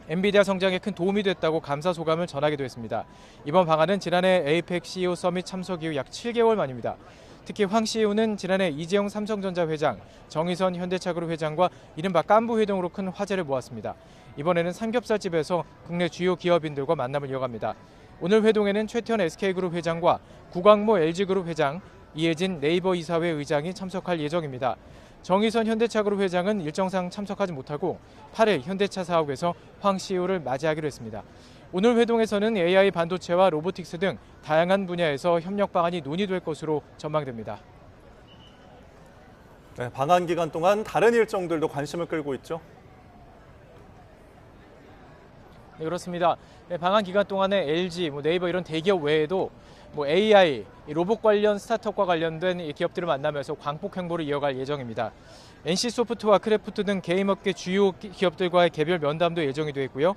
엔비디아 성장에 큰 도움이 됐다고 감사 소감을 전하기도 했습니다. 이번 방안은 지난해 에이펙 CEO 서밋 참석 이후 약 7개월 만입니다. 특히 황 CEO는 지난해 이재용 삼성전자 회장, 정의선 현대차그룹 회장과 이른바 깐부 회동으로 큰 화제를 모았습니다. 이번에는 삼겹살집에서 국내 주요 기업인들과 만남을 이어갑니다. 오늘 회동에는 최태원 SK그룹 회장과 구광모 LG그룹 회장, 이혜진 네이버 이사회 의장이 참석할 예정입니다. 정의선 현대차그룹 회장은 일정상 참석하지 못하고 8일 현대차 사옥에서 황 CEO를 맞이하기로 했습니다. 오늘 회동에서는 AI 반도체와 로보틱스 등 다양한 분야에서 협력 방안이 논의될 것으로 전망됩니다. 네, 방한 기간 동안 다른 일정들도 관심을 끌고 있죠. 네, 그렇습니다. 네, 방한 기간 동안에 LG, 네이버 이런 대기업 외에도 AI, 로봇 관련 스타트업과 관련된 기업들을 만나면서 광폭 행보를 이어갈 예정입니다. NC소프트와 크래프트 등 게임업계 주요 기업들과의 개별 면담도 예정이 되어 있고요.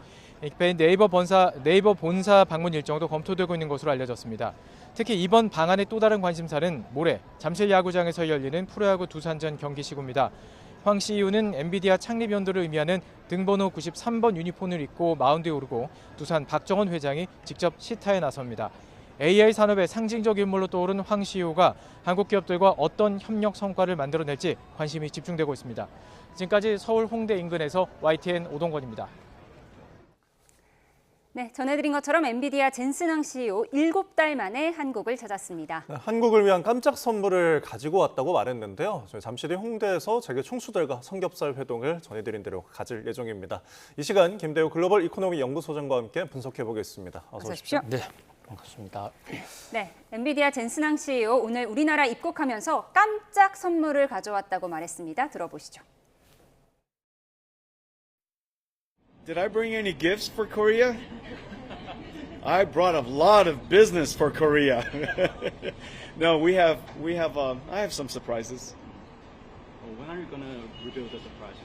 네이버 본사 방문 일정도 검토되고 있는 것으로 알려졌습니다. 특히 이번 방안의 또 다른 관심사는 모레 잠실 야구장에서 열리는 프로야구 두산전 경기 시구입니다. 황 CEO는 엔비디아 창립 연도를 의미하는 등번호 93번 유니폼을 입고 마운드에 오르고 두산 박정원 회장이 직접 시타에 나섭니다. AI 산업의 상징적 인물로 떠오른 황 CEO가 한국 기업들과 어떤 협력 성과를 만들어낼지 관심이 집중되고 있습니다. 지금까지 서울 홍대 인근에서 YTN 오동건입니다. 네, 전해드린 것처럼 엔비디아 젠슨왕 CEO 7달 만에 한국을 찾았습니다. 한국을 위한 깜짝 선물을 가지고 왔다고 말했는데요. 저희 잠시 뒤 홍대에서 재계 총수들과 삼겹살 회동을 전해드린 대로 가질 예정입니다. 이 시간 김대우 글로벌 이코노미 연구소장과 함께 분석해 보겠습니다. 어서 오십시오. 네, 반갑습니다. 네, 엔비디아 젠슨왕 CEO 오늘 우리나라 입국하면서 깜짝 선물을 가져왔다고 말했습니다. 들어보시죠. Did I bring any gifts for Korea? I brought a lot of business for Korea. No, I have some surprises. When are you going to reveal the surprises?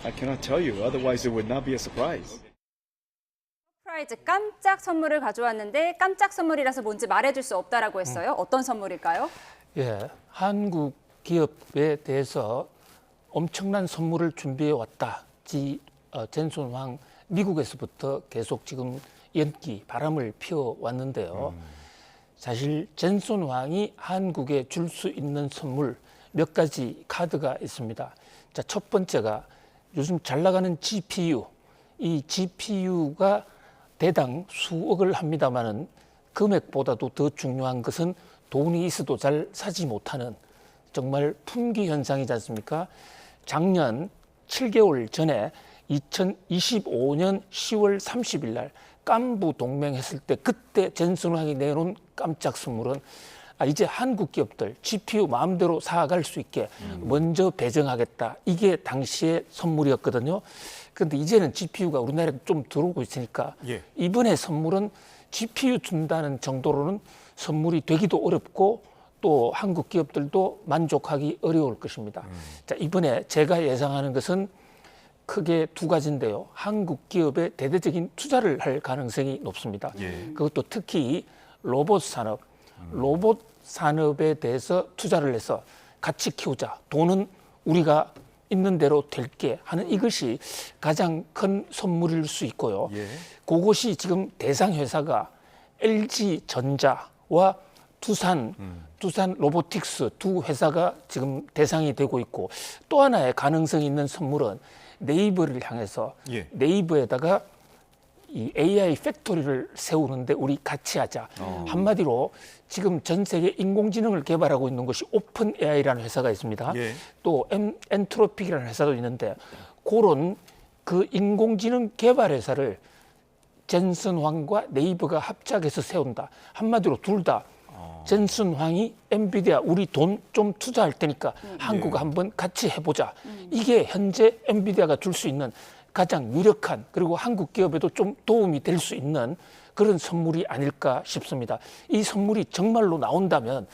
I cannot tell you, otherwise it would not be a surprise. 서프라이즈 깜짝 선물을 가져왔는데 깜짝 선물이라서 뭔지 말해줄 수 없다라고 했어요. 어떤 선물일까요? 예, 한국 기업에 대해서 엄청난 선물을 준비해 왔다. 젠슨왕 미국에서부터 계속 지금 연기, 바람을 피워왔는데요. 사실 젠슨왕이 한국에 줄 수 있는 선물 몇 가지 카드가 있습니다. 자, 첫 번째가 요즘 잘 나가는 GPU. 이 GPU가 대당 수억을 합니다마는 금액보다도 더 중요한 것은 돈이 있어도 잘 사지 못하는 정말 품귀 현상이지 않습니까? 작년 7개월 전에 2025년 10월 30일 날 깐부 동맹했을 때 그때 젠슨왕이 내놓은 깜짝 선물은 이제 한국 기업들 GPU 마음대로 사갈 수 있게 먼저 배정하겠다. 이게 당시의 선물이었거든요. 그런데 이제는 GPU가 우리나라에 좀 들어오고 있으니까 이번에 선물은 GPU 준다는 정도로는 선물이 되기도 어렵고 또 한국 기업들도 만족하기 어려울 것입니다. 자, 이번에 제가 예상하는 것은 크게 두 가지인데요. 한국 기업에 대대적인 투자를 할 가능성이 높습니다. 그것도 특히 로봇 산업에 대해서 투자를 해서 같이 키우자. 돈은 우리가 있는 대로 될게 하는 이것이 가장 큰 선물일 수 있고요. 그것이 지금 대상 회사가 LG전자와 두산 로보틱스 두 회사가 지금 대상이 되고 있고 또 하나의 가능성이 있는 선물은 네이버를 향해서 네이버에다가 이 AI 팩토리를 세우는데 우리 같이 하자. 한마디로 지금 전 세계 인공지능을 개발하고 있는 것이 오픈 AI라는 회사가 있습니다. 또 엔트로픽이라는 회사도 있는데 그런 그 인공지능 개발 회사를 젠슨 황과 네이버가 합작해서 세운다. 한마디로 둘 다 젠슨 황이 엔비디아 우리 돈 좀 투자할 테니까 한국 한번 같이 해보자. 이게 현재 엔비디아가 줄 수 있는 가장 유력한 그리고 한국 기업에도 좀 도움이 될 수 있는 그런 선물이 아닐까 싶습니다. 이 선물이 정말로 나온다면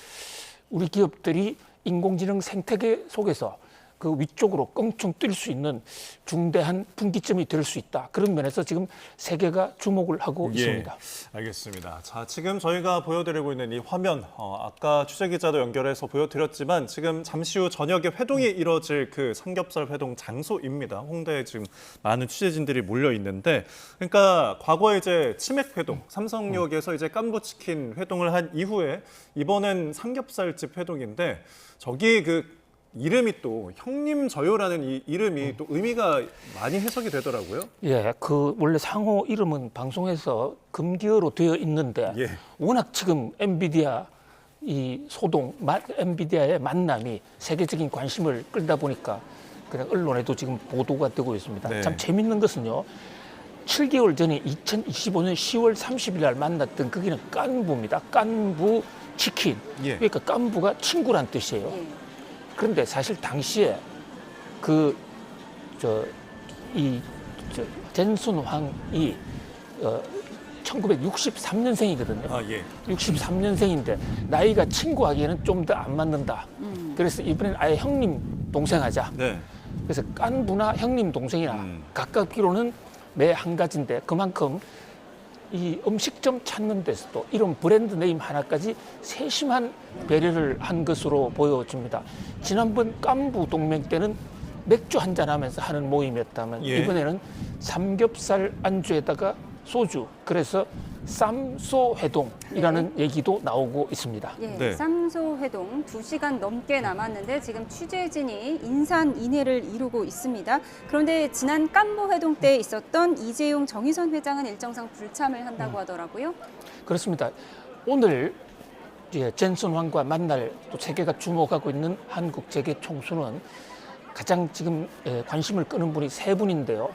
우리 기업들이 인공지능 생태계 속에서 그 위쪽으로 껑충 뛸 수 있는 중대한 분기점이 될 수 있다. 그런 면에서 지금 세계가 주목을 하고 있습니다. 알겠습니다. 자, 지금 저희가 보여드리고 있는 이 화면, 아까 취재기자도 연결해서 보여드렸지만 지금 잠시 후 저녁에 회동이 이뤄질 그 삼겹살 회동 장소입니다. 홍대에 지금 많은 취재진들이 몰려 있는데, 그러니까 과거에 이제 치맥 회동, 삼성역에서 이제 깐부치킨 회동을 한 이후에 이번엔 삼겹살집 회동인데 저기 그 이름이 또 형님 저요라는 이 이름이 또 의미가 많이 해석이 되더라고요. 예, 그 원래 상호 이름은 방송에서 금기어로 되어 있는데 워낙 지금 엔비디아 이 소동, 엔비디아의 만남이 세계적인 관심을 끌다 보니까 그냥 언론에도 지금 보도가 되고 있습니다. 네. 참 재밌는 것은요. 7개월 전에 2025년 10월 30일 날 만났던 거기는 깐부입니다. 깐부 치킨. 그러니까 깐부가 친구란 뜻이에요. 그런데 사실 당시에 젠슨 황이 1963년생이거든요. 63년생인데 나이가 친구하기에는 좀 더 안 맞는다. 그래서 이번엔 아예 형님 동생 하자. 그래서 깐부나 형님 동생이나 가깝기로는 매 한 가지인데 그만큼 이 음식점 찾는 데서도 이런 브랜드 네임 하나까지 세심한 배려를 한 것으로 보여집니다. 지난번 깐부 동맹 때는 맥주 한잔 하면서 하는 모임이었다면 이번에는 삼겹살 안주에다가 소주, 그래서 쌈소회동이라는 얘기도 나오고 있습니다. 쌈소회동 2시간 넘게 남았는데 지금 취재진이 인산인해를 이루고 있습니다. 그런데 지난 깐부회동 때 있었던 이재용 정의선 회장은 일정상 불참을 한다고 하더라고요. 그렇습니다. 오늘 젠슨 황과 만날 또 세계가 주목하고 있는 한국 재계 총수는 가장 지금 관심을 끄는 분이 세 분인데요.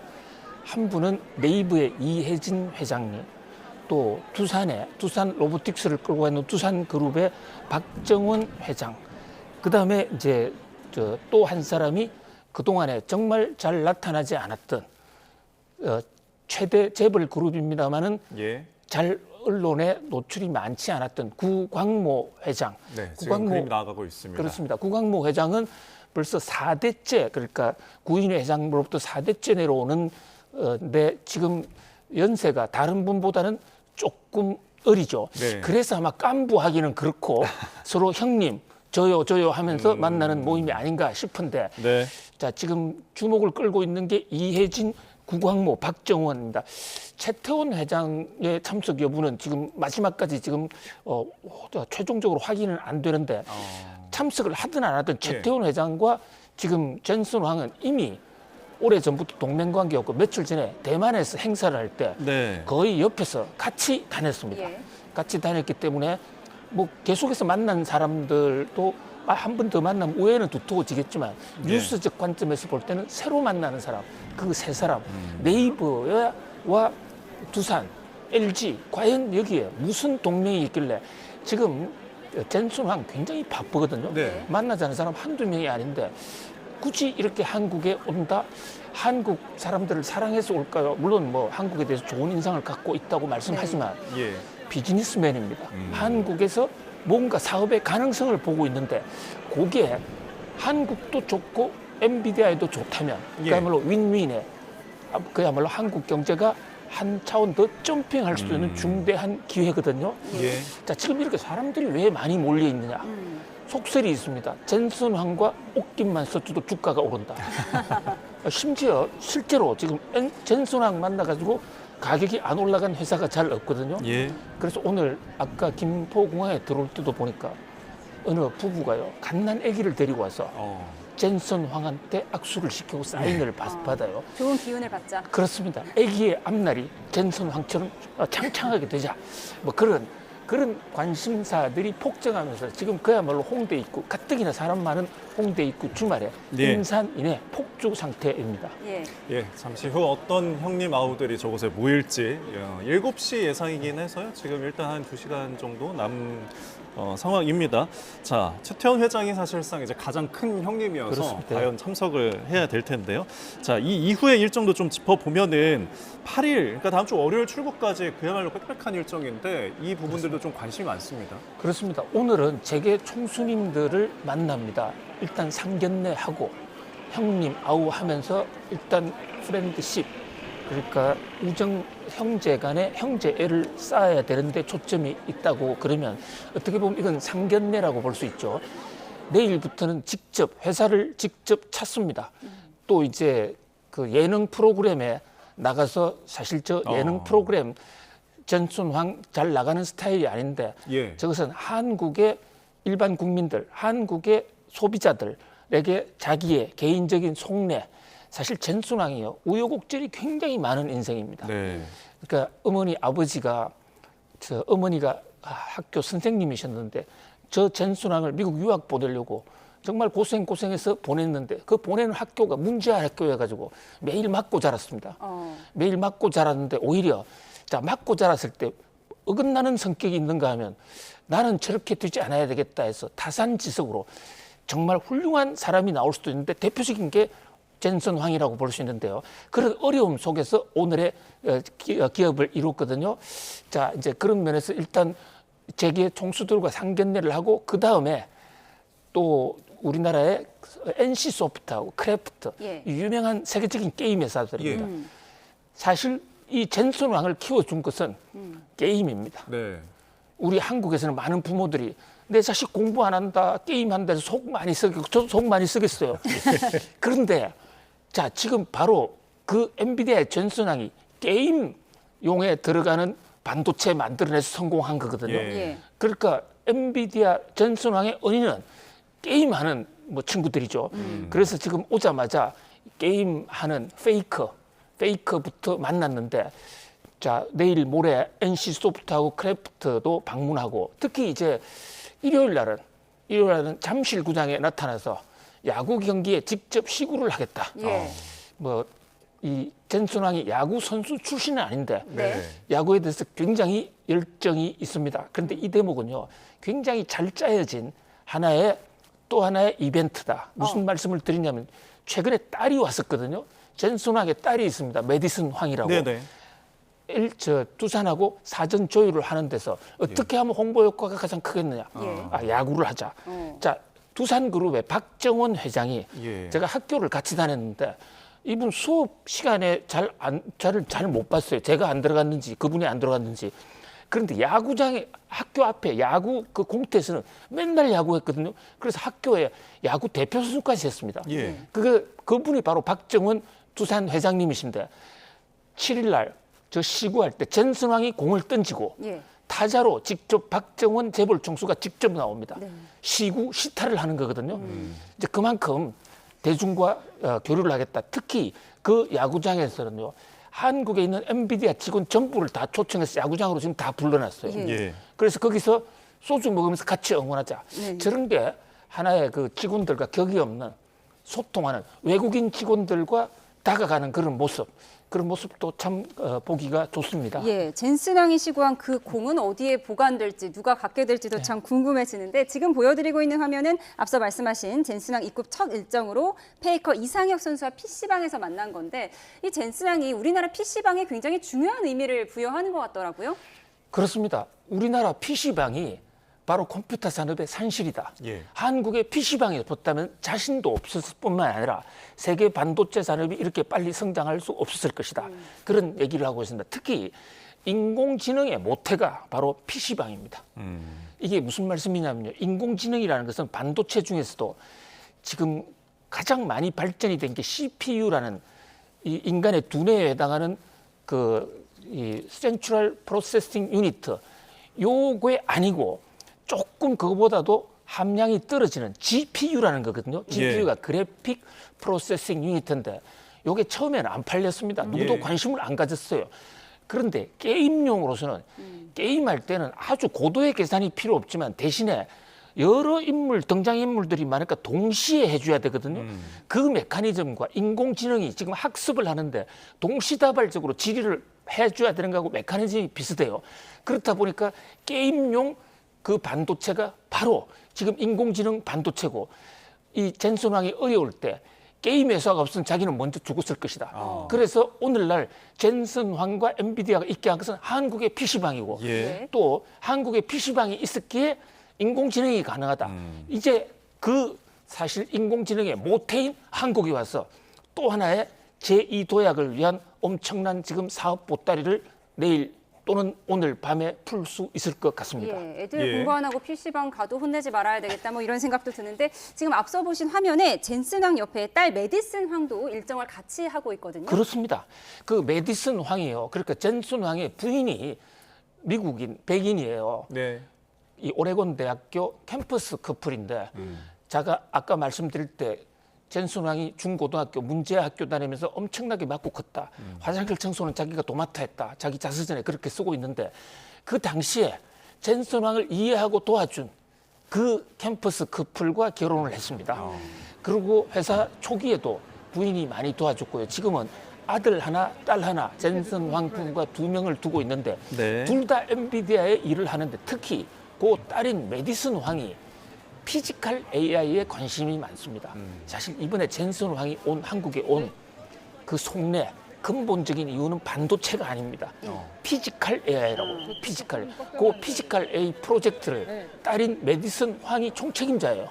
한 분은 네이버의 이혜진 회장님, 또 두산 로보틱스를 끌고 있는 두산그룹의 박정원 회장, 그다음에 이제 또 한 사람이 그동안에 정말 잘 나타나지 않았던 최대 재벌 그룹입니다만은 잘 언론에 노출이 많지 않았던 구광모 회장. 지금 그림 나가고 있습니다. 그렇습니다. 구광모 회장은 벌써 4대째, 그러니까 구인회 회장으로부터 4대째 내려오는 데 지금 연세가 다른 분보다는 조금 어리죠. 그래서 아마 깐부하기는 그렇고 서로 형님 저요 하면서 만나는 모임이 아닌가 싶은데 자, 지금 주목을 끌고 있는 게 이혜진, 구광모, 박정원입니다. 최태원 회장의 참석 여부는 지금 마지막까지 지금 최종적으로 확인은 안 되는데 참석을 하든 안 하든 최태원 회장과 지금 젠슨 황은 이미 오래전부터 동맹관계였고 며칠 전에 대만에서 행사를 할 때 거의 옆에서 같이 다녔습니다. 같이 다녔기 때문에 뭐 계속해서 만난 사람들도 한 번 더 만나면 오해는 두터워지겠지만 뉴스적 관점에서 볼 때는 새로 만나는 사람, 그 세 사람, 네이버와 두산, LG, 과연 여기에 무슨 동맹이 있길래 지금 젠슨 황 굉장히 바쁘거든요. 만나자는 사람 한두 명이 아닌데 굳이 이렇게 한국에 온다? 한국 사람들을 사랑해서 올까요? 물론 뭐 한국에 대해서 좋은 인상을 갖고 있다고 말씀하지만 비즈니스맨입니다. 한국에서 뭔가 사업의 가능성을 보고 있는데 그게 한국도 좋고 엔비디아에도 좋다면 그야말로 윈윈에 그야말로 한국 경제가 한 차원 더 점핑할 수도 있는 중대한 기회거든요. 자, 지금 이렇게 사람들이 왜 많이 몰려 있느냐? 속설이 있습니다. 젠슨 황과 옷깃만 써줘도 주가가 오른다. 심지어 실제로 지금 젠슨 황 만나가지고 가격이 안 올라간 회사가 잘 없거든요. 그래서 오늘 아까 김포공항에 들어올 때도 보니까 어느 부부가요, 갓난 아기를 데리고 와서 젠슨 황한테 악수를 시키고 사인을 받아요. 좋은 기운을 받자. 그렇습니다. 아기의 앞날이 젠슨 황처럼 창창하게 되자. 뭐 그런 그런 관심사들이 폭증하면서 지금 그야말로 홍대 입구, 가뜩이나 사람 많은 홍대 입구 주말에 예. 인산인해 폭주 상태입니다. 예, 잠시 후 어떤 형님 아우들이 저곳에 모일지 7시 예상이긴 해서요. 지금 일단 한 2시간 정도 남은 상황입니다. 자, 최태원 회장이 사실상 이제 가장 큰 형님이어서 그렇습니다. 과연 참석을 해야 될 텐데요. 자, 이 이후의 일정도 좀 짚어보면은 8일, 그러니까 다음 주 월요일 출국까지 그야말로 빽빽한 일정인데 이 부분들도 좀 관심이 많습니다. 그렇습니다. 오늘은 재계 총수님들을 만납니다. 일단 상견례하고 형님 아우 하면서 일단 프렌드십, 그러니까 우정 형제 간의 형제애를 쌓아야 되는데 초점이 있다고 그러면 어떻게 보면 이건 상견례라고 볼 수 있죠. 내일부터는 직접 회사를 직접 찾습니다. 또 이제 그 예능 프로그램에 나가서 사실 저 예능 프로그램 전순황 잘 나가는 스타일이 아닌데 예. 저것은 한국의 일반 국민들, 한국의 소비자들에게 자기의 개인적인 속내, 사실 전순황이요 우여곡절이 굉장히 많은 인생입니다. 네. 그러니까 어머니 아버지가 어머니가 학교 선생님이셨는데 저 전순황을 미국 유학 보내려고 정말 고생해서 보냈는데 그 보내는 학교가 문제아 학교여가지고 매일 맞고 자랐습니다. 매일 맞고 자랐는데 오히려 자 맞고 자랐을 때 어긋나는 성격이 있는가 하면 나는 저렇게 되지 않아야 되겠다 해서 타산지석으로 정말 훌륭한 사람이 나올 수도 있는데 대표적인 게 전순황이라고 볼 수 있는데요. 그런 어려움 속에서 오늘의 기업을 이뤘거든요. 자, 이제 그런 면에서 일단 재계 총수들과 상견례를 하고 그 다음에 또 우리나라의 NC 소프트하고 크래프트, 이 유명한 세계적인 게임 회사들입니다. 사실 이 전순황을 키워준 것은 게임입니다. 네. 우리 한국에서는 많은 부모들이 내 자식 공부 안 한다, 게임 한다 해서 속 많이 쓰겠고, 저도 속 많이 쓰겠어요. 그런데 자, 지금 바로 그 엔비디아의 전순황이 게임용에 들어가는 반도체 만들어내서 성공한 거거든요. 그러니까 엔비디아 전순황의 언니는 게임하는 뭐 친구들이죠. 그래서 지금 오자마자 게임하는 페이커부터 만났는데 자, 내일 모레 NC 소프트하고 크래프트도 방문하고 특히 이제 일요일 날은 잠실구장에 나타나서 야구 경기에 직접 시구를 하겠다. 뭐 이 전순황이 야구 선수 출신은 아닌데 야구에 대해서 굉장히 열정이 있습니다. 그런데 이 대목은요 굉장히 잘 짜여진 또 하나의 이벤트다. 무슨 말씀을 드리냐면 최근에 딸이 왔었거든요. 전순황의 딸이 있습니다. 메디슨 황이라고. 두산하고 사전 조율을 하는 데서 어떻게 하면 홍보 효과가 가장 크겠느냐. 야구를 하자. 자, 두산그룹의 박정원 회장이 제가 학교를 같이 다녔는데 이분 수업 시간에 잘 못 봤어요. 제가 안 들어갔는지 그분이 안 들어갔는지. 그런데 야구장에 학교 앞에 야구 그 공터에서는 맨날 야구했거든요. 그래서 학교에 야구 대표 선수까지 했습니다. 그분이 바로 박정원 두산 회장님이신데 7일 날 저 시구할 때 전순황이 공을 던지고 타자로 직접 박정원 재벌 총수가 직접 나옵니다. 시타를 하는 거거든요. 이제 그만큼 대중과 교류를 하겠다. 특히 그 야구장에서는요. 한국에 있는 엔비디아 직원 전부를 다 초청해서 야구장으로 지금 다 불러놨어요. 그래서 거기서 소주 먹으면서 같이 응원하자. 저런 게 하나의 그 직원들과 격이 없는 소통하는 외국인 직원들과 다가가는 그런 모습도 참 보기가 좋습니다. 젠슨왕이 시구한 그 공은 어디에 보관될지 누가 갖게 될지도 참 궁금해지는데 지금 보여드리고 있는 화면은 앞서 말씀하신 젠슨왕 입국 첫 일정으로 페이커 이상혁 선수와 PC방에서 만난 건데 이 젠슨왕이 우리나라 PC방에 굉장히 중요한 의미를 부여하는 것 같더라고요. 그렇습니다. 우리나라 PC방이 바로 컴퓨터 산업의 산실이다. 한국의 PC방에 붙다면 자신도 없었을 뿐만 아니라 세계 반도체 산업이 이렇게 빨리 성장할 수 없었을 것이다. 그런 얘기를 하고 있습니다. 특히 인공지능의 모태가 바로 PC방입니다. 이게 무슨 말씀이냐면요. 인공지능이라는 것은 반도체 중에서도 지금 가장 많이 발전이 된 게 CPU라는 이 인간의 두뇌에 해당하는 이 센트럴 프로세싱 유니트 요게 아니고 조금 그거보다도 함량이 떨어지는 GPU라는 거거든요. GPU가 그래픽 프로세싱 유니트인데 이게 처음에는 안 팔렸습니다. 누구도 관심을 안 가졌어요. 그런데 게임용으로서는 게임할 때는 아주 고도의 계산이 필요 없지만 대신에 여러 인물, 등장인물들이 많으니까 동시에 해줘야 되거든요. 그 메커니즘과 인공지능이 지금 학습을 하는데 동시다발적으로 질의를 해줘야 되는 거하고 메커니즘이 비슷해요. 그렇다 보니까 게임용 그 반도체가 바로 지금 인공지능 반도체고 이 젠슨 왕이 어려울 때 게임 회사가 없으면 자기는 먼저 죽었을 것이다. 그래서 오늘날 젠슨 황과 엔비디아가 있게 한 것은 한국의 PC방이고 또 한국의 PC방이 있었기에 인공지능이 가능하다. 이제 그 사실 인공지능의 모태인 한국이 와서 또 하나의 제2도약을 위한 엄청난 지금 사업 보따리를 내일 또는 오늘 밤에 풀 수 있을 것 같습니다. 예, 애들 공부 안 하고 PC방 가도 혼내지 말아야 되겠다 뭐 이런 생각도 드는데 지금 앞서 보신 화면에 젠슨 왕 옆에 딸 메디슨 황도 일정을 같이 하고 있거든요. 그렇습니다. 그 메디슨 황이요. 그러니까 젠슨 왕의 부인이 미국인 백인이에요. 네. 이 오레곤 대학교 캠퍼스 커플인데 제가 아까 말씀드릴 때 젠슨 왕이 중고등학교 문제 학교 다니면서 엄청나게 맞고 컸다. 화장실 청소는 자기가 도맡아 했다. 자기 자서전에 그렇게 쓰고 있는데 그 당시에 젠슨 왕을 이해하고 도와준 그 캠퍼스 커플과 결혼을 했습니다. 그리고 회사 초기에도 부인이 많이 도와줬고요. 지금은 아들 하나, 딸 하나, 젠슨 왕 부부가 2명을 두고 있는데 둘 다 엔비디아에 일을 하는데 특히 그 딸인 메디슨 황이 피지컬 AI에 관심이 많습니다. 사실 이번에 젠슨 황이 온 한국에 온 그 속내 근본적인 이유는 반도체가 아닙니다. 피지컬 AI라고 피지컬. 그 피지컬 AI 프로젝트를 딸인 메디슨 황이 총책임자예요.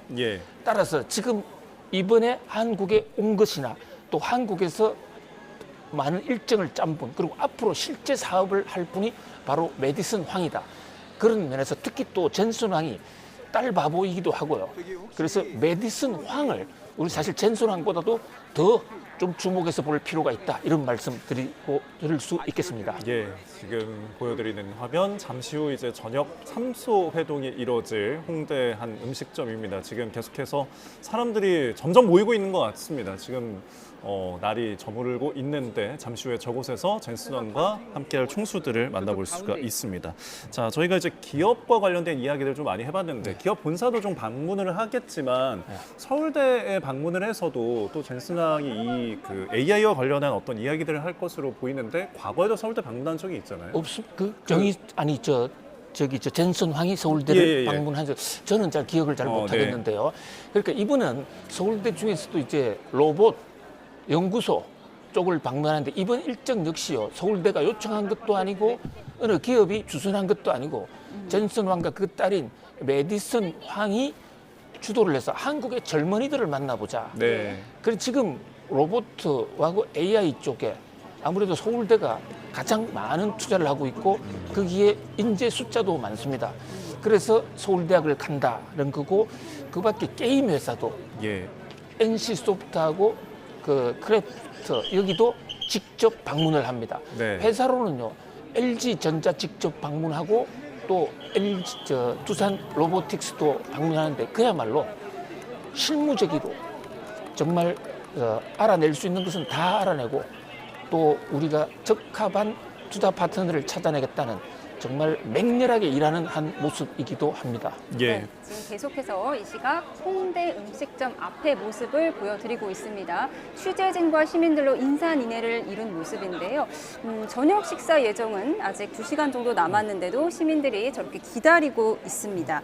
따라서 지금 이번에 한국에 온 것이나 또 한국에서 많은 일정을 짠 분, 그리고 앞으로 실제 사업을 할 분이 바로 메디슨 황이다. 그런 면에서 특히 또 젠슨 황이 딸 바보이기도 하고요. 그래서 메디슨 황을 우리 사실 젠슨 황보다도 더 좀 주목해서 볼 필요가 있다. 이런 말씀 드릴 수 있겠습니다. 예, 지금 보여드리는 화면 잠시 후 이제 저녁 삼소 회동이 이뤄질 홍대 한 음식점입니다. 지금 계속해서 사람들이 점점 모이고 있는 것 같습니다. 지금 날이 저물고 있는데 잠시 후에 저곳에서 젠슨 왕과 함께할 총수들을 만나볼 수가 있습니다. 자, 저희가 이제 기업과 관련된 이야기들 좀 많이 해봤는데 기업 본사도 좀 방문을 하겠지만 서울대에 방문을 해서도 또 젠슨 왕이 그 AI와 관련한 어떤 이야기들을 할 것으로 보이는데 과거에도 서울대 방문한 적이 있잖아요. 저기 젠슨 황이 서울대를 방문한 적 저는 잘 기억을 잘 못하겠는데요. 그러니까 이분은 서울대 중에서도 이제 로봇 연구소 쪽을 방문하는데 이번 일정 역시요 서울대가 요청한 것도 아니고 어느 기업이 주선한 것도 아니고 젠슨 왕과 그 딸인 메디슨 황이 주도를 해서 한국의 젊은이들을 만나보자. 그래서 지금 로봇하고 AI 쪽에 아무래도 서울대가 가장 많은 투자를 하고 있고 거기에 인재 숫자도 많습니다. 그래서 서울대학을 간다는 거고 그 밖에 게임 회사도 NC소프트하고 그 크래프트 여기도 직접 방문을 합니다. 회사로는요 LG전자 직접 방문하고 또 두산 로보틱스도 방문하는데 그야말로 실무적으로 정말 알아낼 수 있는 것은 다 알아내고 또 우리가 적합한 투자 파트너를 찾아내겠다는 정말 맹렬하게 일하는 한 모습이기도 합니다. 네, 지금 계속해서 이 시각 홍대 음식점 앞의 모습을 보여드리고 있습니다. 취재진과 시민들로 인산인해를 이룬 모습인데요. 저녁 식사 예정은 아직 2시간 정도 남았는데도 시민들이 저렇게 기다리고 있습니다.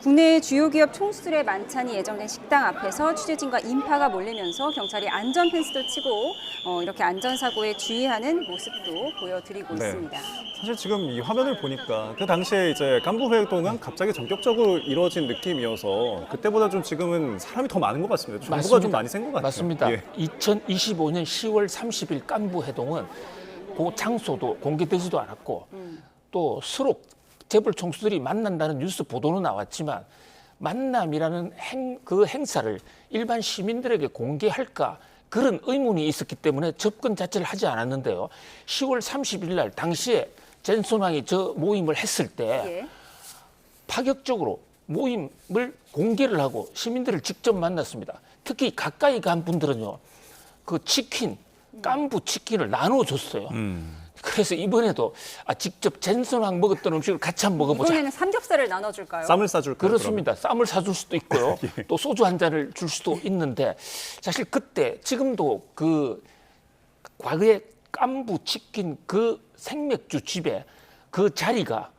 국내 주요 기업 총수들의 만찬이 예정된 식당 앞에서 취재진과 인파가 몰리면서 경찰이 안전 펜스도 치고 이렇게 안전사고에 주의하는 모습도 보여드리고 있습니다. 사실 지금 이 화면을 보니까 그 당시에 이제 간부 회동은 갑자기 전격적으로 이루어진 느낌이어서 그때보다 좀 지금은 사람이 더 많은 것 같습니다. 정보가 좀 많이 센 것 같아요. 맞습니다. 2025년 10월 30일 간부 회동은 그 장소도 공개되지도 않았고 또 수록 재벌 총수들이 만난다는 뉴스 보도는 나왔지만 만남이라는 그 행사를 일반 시민들에게 공개할까 그런 의문이 있었기 때문에 접근 자체를 하지 않았는데요. 10월 30일 날 당시에 젠슨 왕이 저 모임을 했을 때 파격적으로 모임을 공개를 하고 시민들을 직접 만났습니다. 특히 가까이 간 분들은요. 그 치킨, 깐부 치킨을 나눠줬어요. 그래서 이번에도 직접 젠슨왕 먹었던 음식을 같이 한번 먹어보자. 이번에는 삼겹살을 나눠줄까요? 쌈을 싸줄까요? 그렇습니다. 쌈을 사줄 수도 있고요. 예. 또 소주 한 잔을 줄 수도 있는데 사실 그때 지금도 그 과거에 깐부 치킨 그 생맥주 집에 그 자리가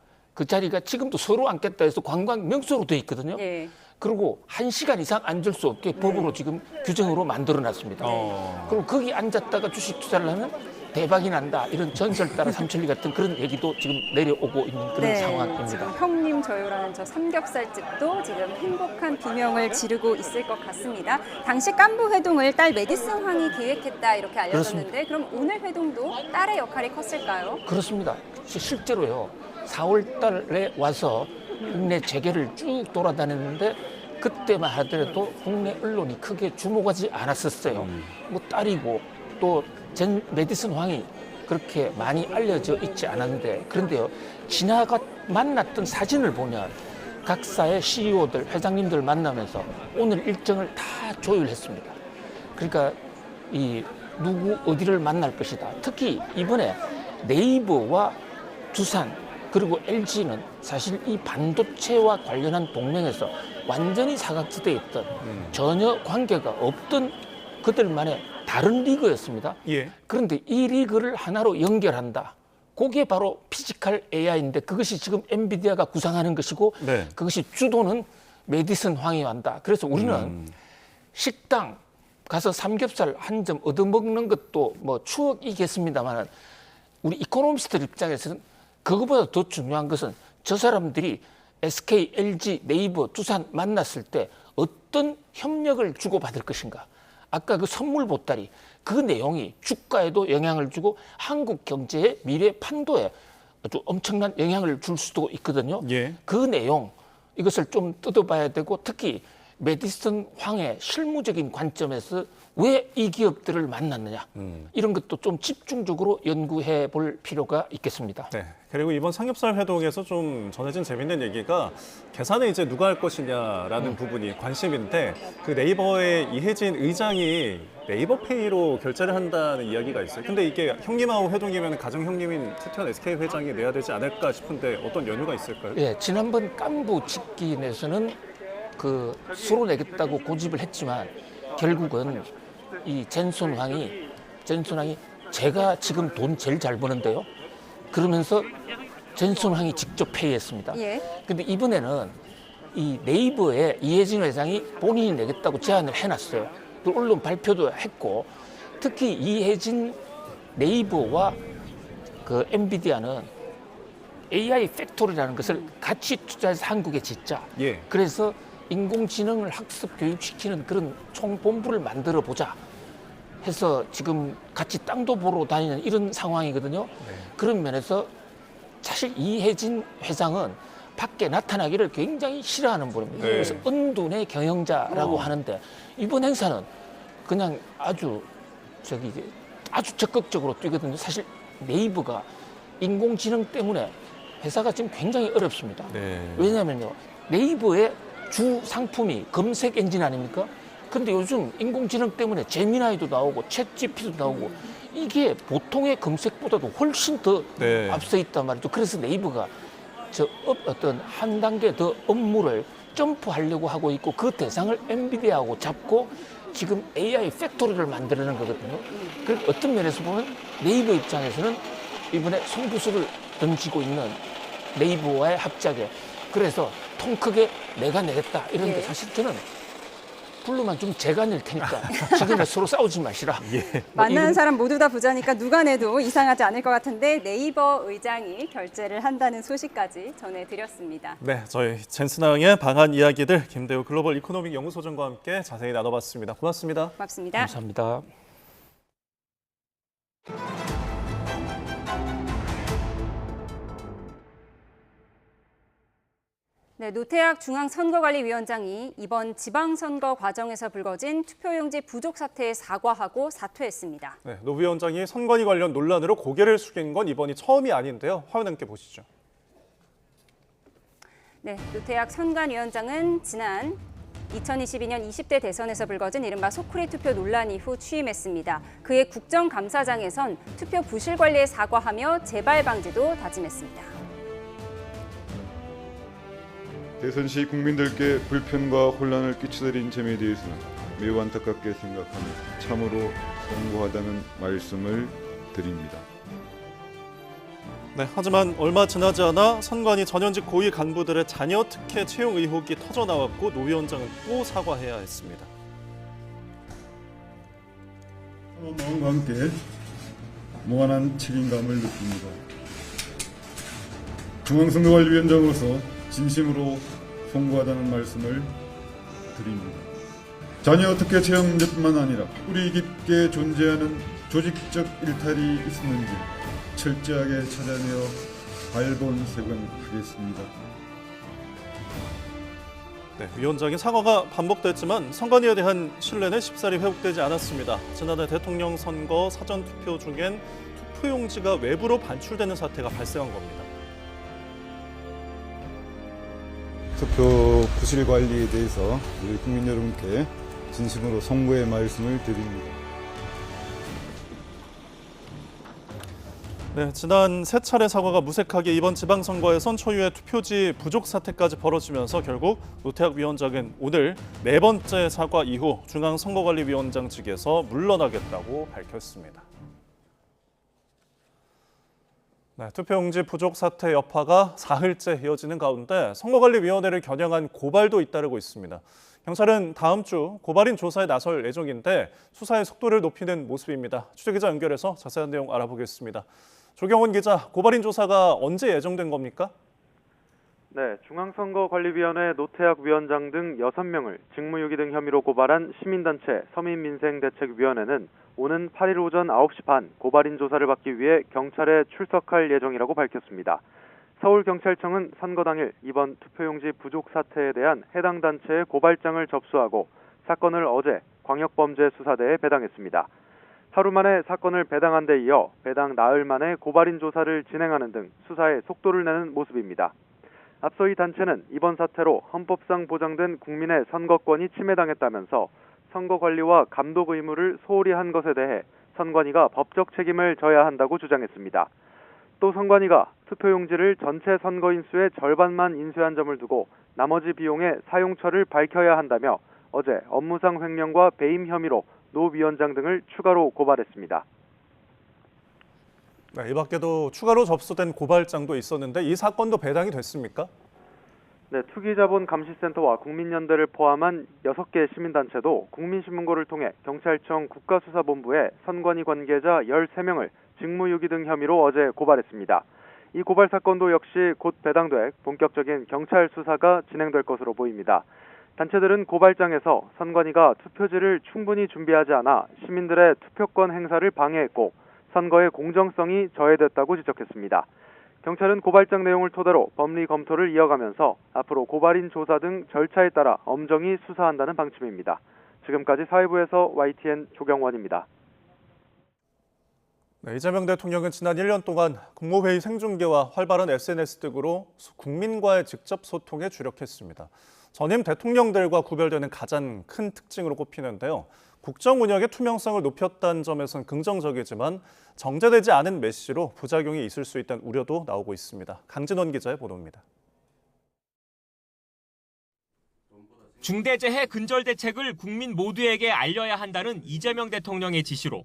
지금도 서로 앉겠다 해서 관광 명소로 돼 있거든요. 예. 그리고 1시간 이상 앉을 수 없게 법으로 지금 규정으로 만들어놨습니다. 그리고 거기 앉았다가 주식 투자를 하면 대박이 난다. 이런 전설 따라 삼천리 같은 그런 얘기도 지금 내려오고 있는 그런 네, 상황입니다. 지금 형님 저요라는 저 삼겹살집도 지금 행복한 비명을 지르고 있을 것 같습니다. 당시 깐부 회동을 딸 메디슨 황이 계획했다 이렇게 알려졌는데 그럼 오늘 회동도 딸의 역할이 컸을까요? 그렇습니다. 실제로요. 4월 달에 와서 국내 재계를 쭉 돌아다녔는데 그때만 하더라도 국내 언론이 크게 주목하지 않았었어요. 뭐 딸이고 또 메디슨 황이 그렇게 많이 알려져 있지 않았는데 그런데요. 지나가 만났던 사진을 보면 각사의 CEO들, 회장님들 만나면서 오늘 일정을 다 조율했습니다. 그러니까 이 누구 어디를 만날 것이다. 특히 이번에 네이버와 두산 그리고 LG는 사실 이 반도체와 관련한 동맹에서 완전히 사각지대에 있던 전혀 관계가 없던 그들만의 다른 리그였습니다. 예. 그런데 이 리그를 하나로 연결한다. 그게 바로 피지컬 AI인데 그것이 지금 엔비디아가 구상하는 것이고 네. 그것이 주도는 메디슨 황이 한다. 그래서 우리는 식당 가서 삼겹살 한 점 얻어먹는 것도 뭐 추억이겠습니다만 우리 이코노미스트 입장에서는 그것보다 더 중요한 것은 저 사람들이 SK, LG, 네이버, 두산 만났을 때 어떤 협력을 주고받을 것인가. 아까 그 선물 보따리 그 내용이 주가에도 영향을 주고 한국 경제의 미래 판도에 아주 엄청난 영향을 줄 수도 있거든요. 예. 그 내용 이것을 좀 뜯어봐야 되고 특히 메디슨 황의 실무적인 관점에서 왜 이 기업들을 만났느냐 이런 것도 좀 집중적으로 연구해 볼 필요가 있겠습니다. 네. 그리고 이번 삼겹살 회동에서 좀 전해진 재밌는 얘기가 계산을 이제 누가 할 것이냐라는 부분이 관심인데 그 네이버의 이혜진 의장이 네이버페이로 결제를 한다는 이야기가 있어요. 근데 이게 형님하고 회동이면 가정 형님인 최태원 SK 회장이 내야 되지 않을까 싶은데 어떤 연유가 있을까요? 예, 지난번 깐부 직기에서는 그 수로 내겠다고 고집을 했지만 결국은 이 젠슨 황이 제가 지금 돈 제일 잘 버는데요. 그러면서 젠슨 황이 직접 페이했습니다. 예. 근데 이번에는 이 네이버에 이혜진 회장이 본인이 내겠다고 제안을 해놨어요. 그 언론 발표도 했고 특히 이혜진 네이버와 그 엔비디아는 AI 팩토리라는 것을 같이 투자해서 한국에 짓자. 예. 그래서 인공지능을 학습 교육시키는 그런 총본부를 만들어 보자 해서 지금 같이 땅도 보러 다니는 이런 상황이거든요. 네. 그런 면에서 사실 이혜진 회장은 밖에 나타나기를 굉장히 싫어하는 분입니다. 네. 그래서 은둔의 경영자라고 하는데 이번 행사는 그냥 아주 적극적으로 뛰거든요. 사실 네이버가 인공지능 때문에 회사가 지금 굉장히 어렵습니다. 네. 왜냐하면요. 네이버의 주 상품이 검색 엔진 아닙니까? 근데 요즘 인공지능 때문에 제미나이도 나오고 챗GPT도 나오고 이게 보통의 검색보다도 훨씬 더 네. 앞서 있단 말이죠. 그래서 네이버가 어떤 한 단계 더 업무를 점프하려고 하고 있고 그 대상을 엔비디아하고 잡고 지금 AI 팩토리를 만들어내는 거거든요. 그리고 어떤 면에서 보면 네이버 입장에서는 이번에 송구수를 던지고 있는 네이버와의 합작에 그래서 통 크게 내가 내겠다 이런데 사실 저는 불러만 좀 제가 낼 테니까 지금은 서로 싸우지 마시라. 만나는 사람 모두 다 부자니까 누가 내도 이상하지 않을 것 같은데 네이버 의장이 결제를 한다는 소식까지 전해드렸습니다. 네, 저희 젠슨왕의 방한 이야기들 김대우 글로벌 이코노믹 연구소장과 함께 자세히 나눠봤습니다. 고맙습니다. 고맙습니다. 감사합니다. 네, 노태학 중앙선거관리위원장이 이번 지방선거 과정에서 불거진 투표용지 부족 사태에 사과하고 사퇴했습니다. 네, 노 위원장이 선관위 관련 논란으로 고개를 숙인 건 이번이 처음이 아닌데요. 화면 함께 보시죠. 네, 노태학 선관위원장은 지난 2022년 20대 대선에서 불거진 이른바 소쿠리 투표 논란 이후 취임했습니다. 그의 국정감사장에선 투표 부실 관리에 사과하며 재발 방지도 다짐했습니다. 대선 시 국민들께 불편과 혼란을 끼쳐드린 점에 대해서는 매우 안타깝게 생각하며 참으로 송구하다는 말씀을 드립니다. 네, 하지만 얼마 지나지 않아 선관위 전현직 고위 간부들의 자녀 특혜 채용 의혹이 터져나왔고 노 위원장은 또 사과해야 했습니다. 마음과 함께 무한한 책임감을 느낍니다. 중앙선거관리위원장으로서 진심으로 송구하다는 말씀을 드립니다. 자녀 특혜 채용 문제뿐만 아니라 뿌리 깊게 존재하는 조직적 일탈이 있었는지 철저하게 찾아내어 발본색원하겠습니다. 네, 위원장의 사과가 반복됐지만 선관위에 대한 신뢰는 쉽사리 회복되지 않았습니다. 지난해 대통령 선거 사전투표 중엔 투표용지가 외부로 반출되는 사태가 발생한 겁니다. 투표 부실 관리에 대해서 우리 국민 여러분께 진심으로 송구의 말씀을 드립니다. 네, 지난 세 차례 사과가 무색하게 이번 지방선거에선 초유의 투표지 부족 사태까지 벌어지면서 결국 노태학 위원장은 오늘 네 번째 사과 이후 중앙선거관리위원장직에서 물러나겠다고 밝혔습니다. 네, 투표용지 부족 사태 여파가 사흘째 이어지는 가운데 선거관리위원회를 겨냥한 고발도 잇따르고 있습니다. 경찰은 다음 주 고발인 조사에 나설 예정인데 수사의 속도를 높이는 모습입니다. 취재기자 연결해서 자세한 내용 알아보겠습니다. 조경훈 기자, 고발인 조사가 언제 예정된 겁니까? 네, 중앙선거관리위원회 노태학 위원장 등 6명을 직무유기 등 혐의로 고발한 시민단체 서민민생대책위원회는 오는 8일 오전 9시 반 고발인 조사를 받기 위해 경찰에 출석할 예정이라고 밝혔습니다. 서울경찰청은 선거 당일 이번 투표용지 부족 사태에 대한 해당 단체의 고발장을 접수하고 사건을 어제 광역범죄수사대에 배당했습니다. 하루 만에 사건을 배당한 데 이어 배당 나흘 만에 고발인 조사를 진행하는 등 수사에 속도를 내는 모습입니다. 앞서 이 단체는 이번 사태로 헌법상 보장된 국민의 선거권이 침해당했다면서 선거관리와 감독 의무를 소홀히 한 것에 대해 선관위가 법적 책임을 져야 한다고 주장했습니다. 또 선관위가 투표용지를 전체 선거인 수의 절반만 인쇄한 점을 두고 나머지 비용의 사용처를 밝혀야 한다며 어제 업무상 횡령과 배임 혐의로 노 위원장 등을 추가로 고발했습니다. 네, 이 밖에도 추가로 접수된 고발장도 있었는데 이 사건도 배당이 됐습니까? 네, 투기자본감시센터와 국민연대를 포함한 6개 시민단체도 국민신문고를 통해 경찰청 국가수사본부에 선관위 관계자 13명을 직무유기 등 혐의로 어제 고발했습니다. 이 고발 사건도 역시 곧 배당돼 본격적인 경찰 수사가 진행될 것으로 보입니다. 단체들은 고발장에서 선관위가 투표지를 충분히 준비하지 않아 시민들의 투표권 행사를 방해했고 선거의 공정성이 저해됐다고 지적했습니다. 경찰은 고발장 내용을 토대로 법리 검토를 이어가면서 앞으로 고발인 조사 등 절차에 따라 엄정히 수사한다는 방침입니다. 지금까지 사회부에서 YTN 조경원입니다. 네, 이재명 대통령은 지난 1년 동안 국무회의 생중계와 활발한 SNS 등으로 국민과의 직접 소통에 주력했습니다. 전임 대통령들과 구별되는 가장 큰 특징으로 꼽히는데요. 국정 운영의 투명성을 높였다는 점에서는 긍정적이지만 정제되지 않은 메시지로 부작용이 있을 수 있다는 우려도 나오고 있습니다. 강진원 기자의 보도입니다. 중대재해 근절대책을 국민 모두에게 알려야 한다는 이재명 대통령의 지시로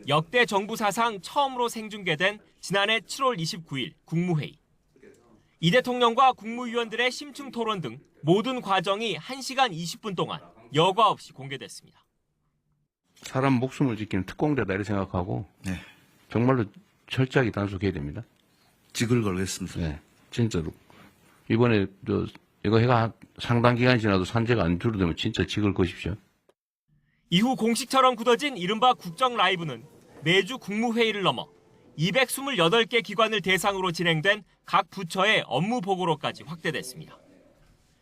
역대 정부 사상 처음으로 생중계된 지난해 7월 29일 국무회의. 이 대통령과 국무위원들의 심층 토론 등 모든 과정이 1시간 20분 동안 여과 없이 공개됐습니다. 사람 목숨을 지키는 특공대다 이렇게 생각하고 정말로 철저하게 단속해야 됩니다. 직을 걸겠습니다. 네, 진짜로. 이번에 이거 해가 상당 기간이 지나도 산재가 안 줄어들면 진짜 직을 거십시오. 이후 공식처럼 굳어진 이른바 국정 라이브는 매주 국무회의를 넘어 228개 기관을 대상으로 진행된 각 부처의 업무 보고로까지 확대됐습니다.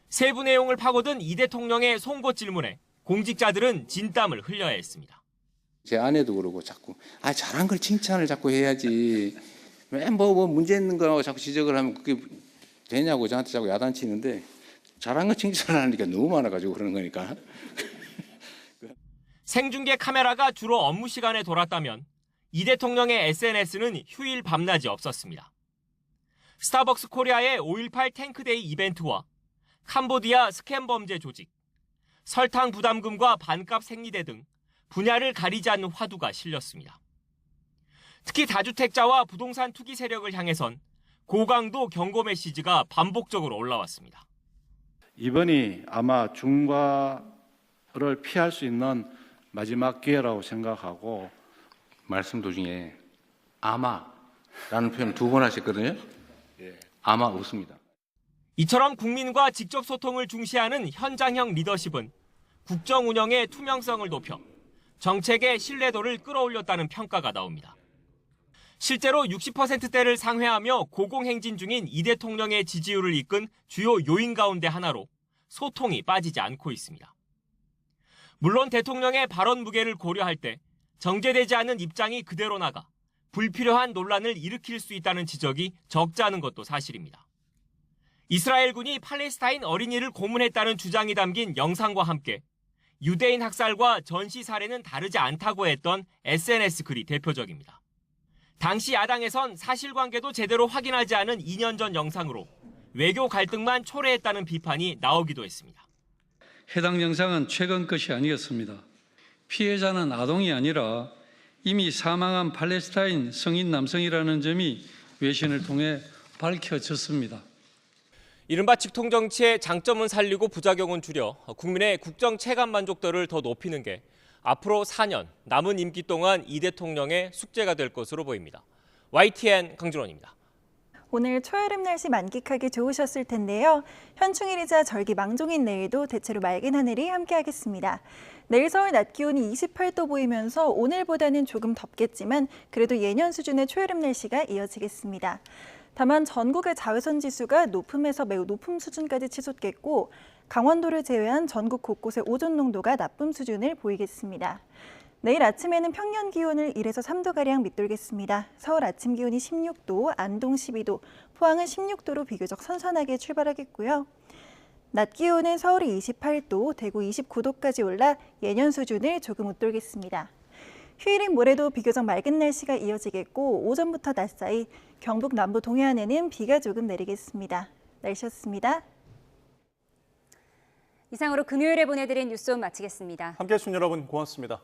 세부 내용을 파고든 이 대통령의 송곳 질문에 공직자들은 진땀을 흘려야 했습니다. 제 아내도 그러고 자꾸 잘한 걸 칭찬을 자꾸 해야지. 뭐 문제 있는 거라고 자꾸 지적을 하면 그게 되냐고 저한테 자꾸 야단치는데 잘한 거 칭찬하니까 너무 많아가지고 그러는 거니까. 생중계 카메라가 주로 업무 시간에 돌았다면 이 대통령의 SNS는 휴일 밤낮이 없었습니다. 스타벅스 코리아의 5.18 탱크데이 이벤트와 캄보디아 스캠 범죄 조직, 설탕 부담금과 반값 생리대 등 분야를 가리지 않는 화두가 실렸습니다. 특히 다주택자와 부동산 투기 세력을 향해선 고강도 경고 메시지가 반복적으로 올라왔습니다. 이번이 아마 중과를 피할 수 있는 마지막 기회라고 생각하고 말씀 도중에 아마라는 표현을 2번 하셨거든요. 아마 없습니다. 이처럼 국민과 직접 소통을 중시하는 현장형 리더십은 국정 운영의 투명성을 높여 정책의 신뢰도를 끌어올렸다는 평가가 나옵니다. 실제로 60%대를 상회하며 고공행진 중인 이 대통령의 지지율을 이끈 주요 요인 가운데 하나로 소통이 빠지지 않고 있습니다. 물론 대통령의 발언 무게를 고려할 때 정제되지 않은 입장이 그대로 나가 불필요한 논란을 일으킬 수 있다는 지적이 적지 않은 것도 사실입니다. 이스라엘군이 팔레스타인 어린이를 고문했다는 주장이 담긴 영상과 함께 유대인 학살과 전시 사례는 다르지 않다고 했던 SNS 글이 대표적입니다. 당시 야당에선 사실관계도 제대로 확인하지 않은 2년 전 영상으로 외교 갈등만 초래했다는 비판이 나오기도 했습니다. 해당 영상은 최근 것이 아니었습니다. 피해자는 아동이 아니라 이미 사망한 팔레스타인 성인 남성이라는 점이 외신을 통해 밝혀졌습니다. 이른바 직통정치의 장점은 살리고 부작용은 줄여 국민의 국정 체감 만족도를 더 높이는 게 앞으로 4년 남은 임기 동안 이 대통령의 숙제가 될 것으로 보입니다. YTN 강준원입니다. 오늘 초여름 날씨 만끽하기 좋으셨을 텐데요. 현충일이자 절기 망종인 내일도 대체로 맑은 하늘이 함께하겠습니다. 내일 서울 낮 기온이 28도 보이면서 오늘보다는 조금 덥겠지만 그래도 예년 수준의 초여름 날씨가 이어지겠습니다. 다만 전국의 자외선 지수가 높음에서 매우 높음 수준까지 치솟겠고 강원도를 제외한 전국 곳곳의 오존 농도가 나쁨 수준을 보이겠습니다. 내일 아침에는 평년 기온을 1에서 3도가량 밑돌겠습니다. 서울 아침 기온이 16도, 안동 12도, 포항은 16도로 비교적 선선하게 출발하겠고요. 낮 기온은 서울이 28도, 대구 29도까지 올라 예년 수준을 조금 웃돌겠습니다. 휴일인 모레도 비교적 맑은 날씨가 이어지겠고 오전부터 낮 사이 경북 남부 동해안에는 비가 조금 내리겠습니다. 날씨였습니다. 이상으로 금요일에 보내드린 뉴스온 마치겠습니다. 함께해 주신 여러분 고맙습니다.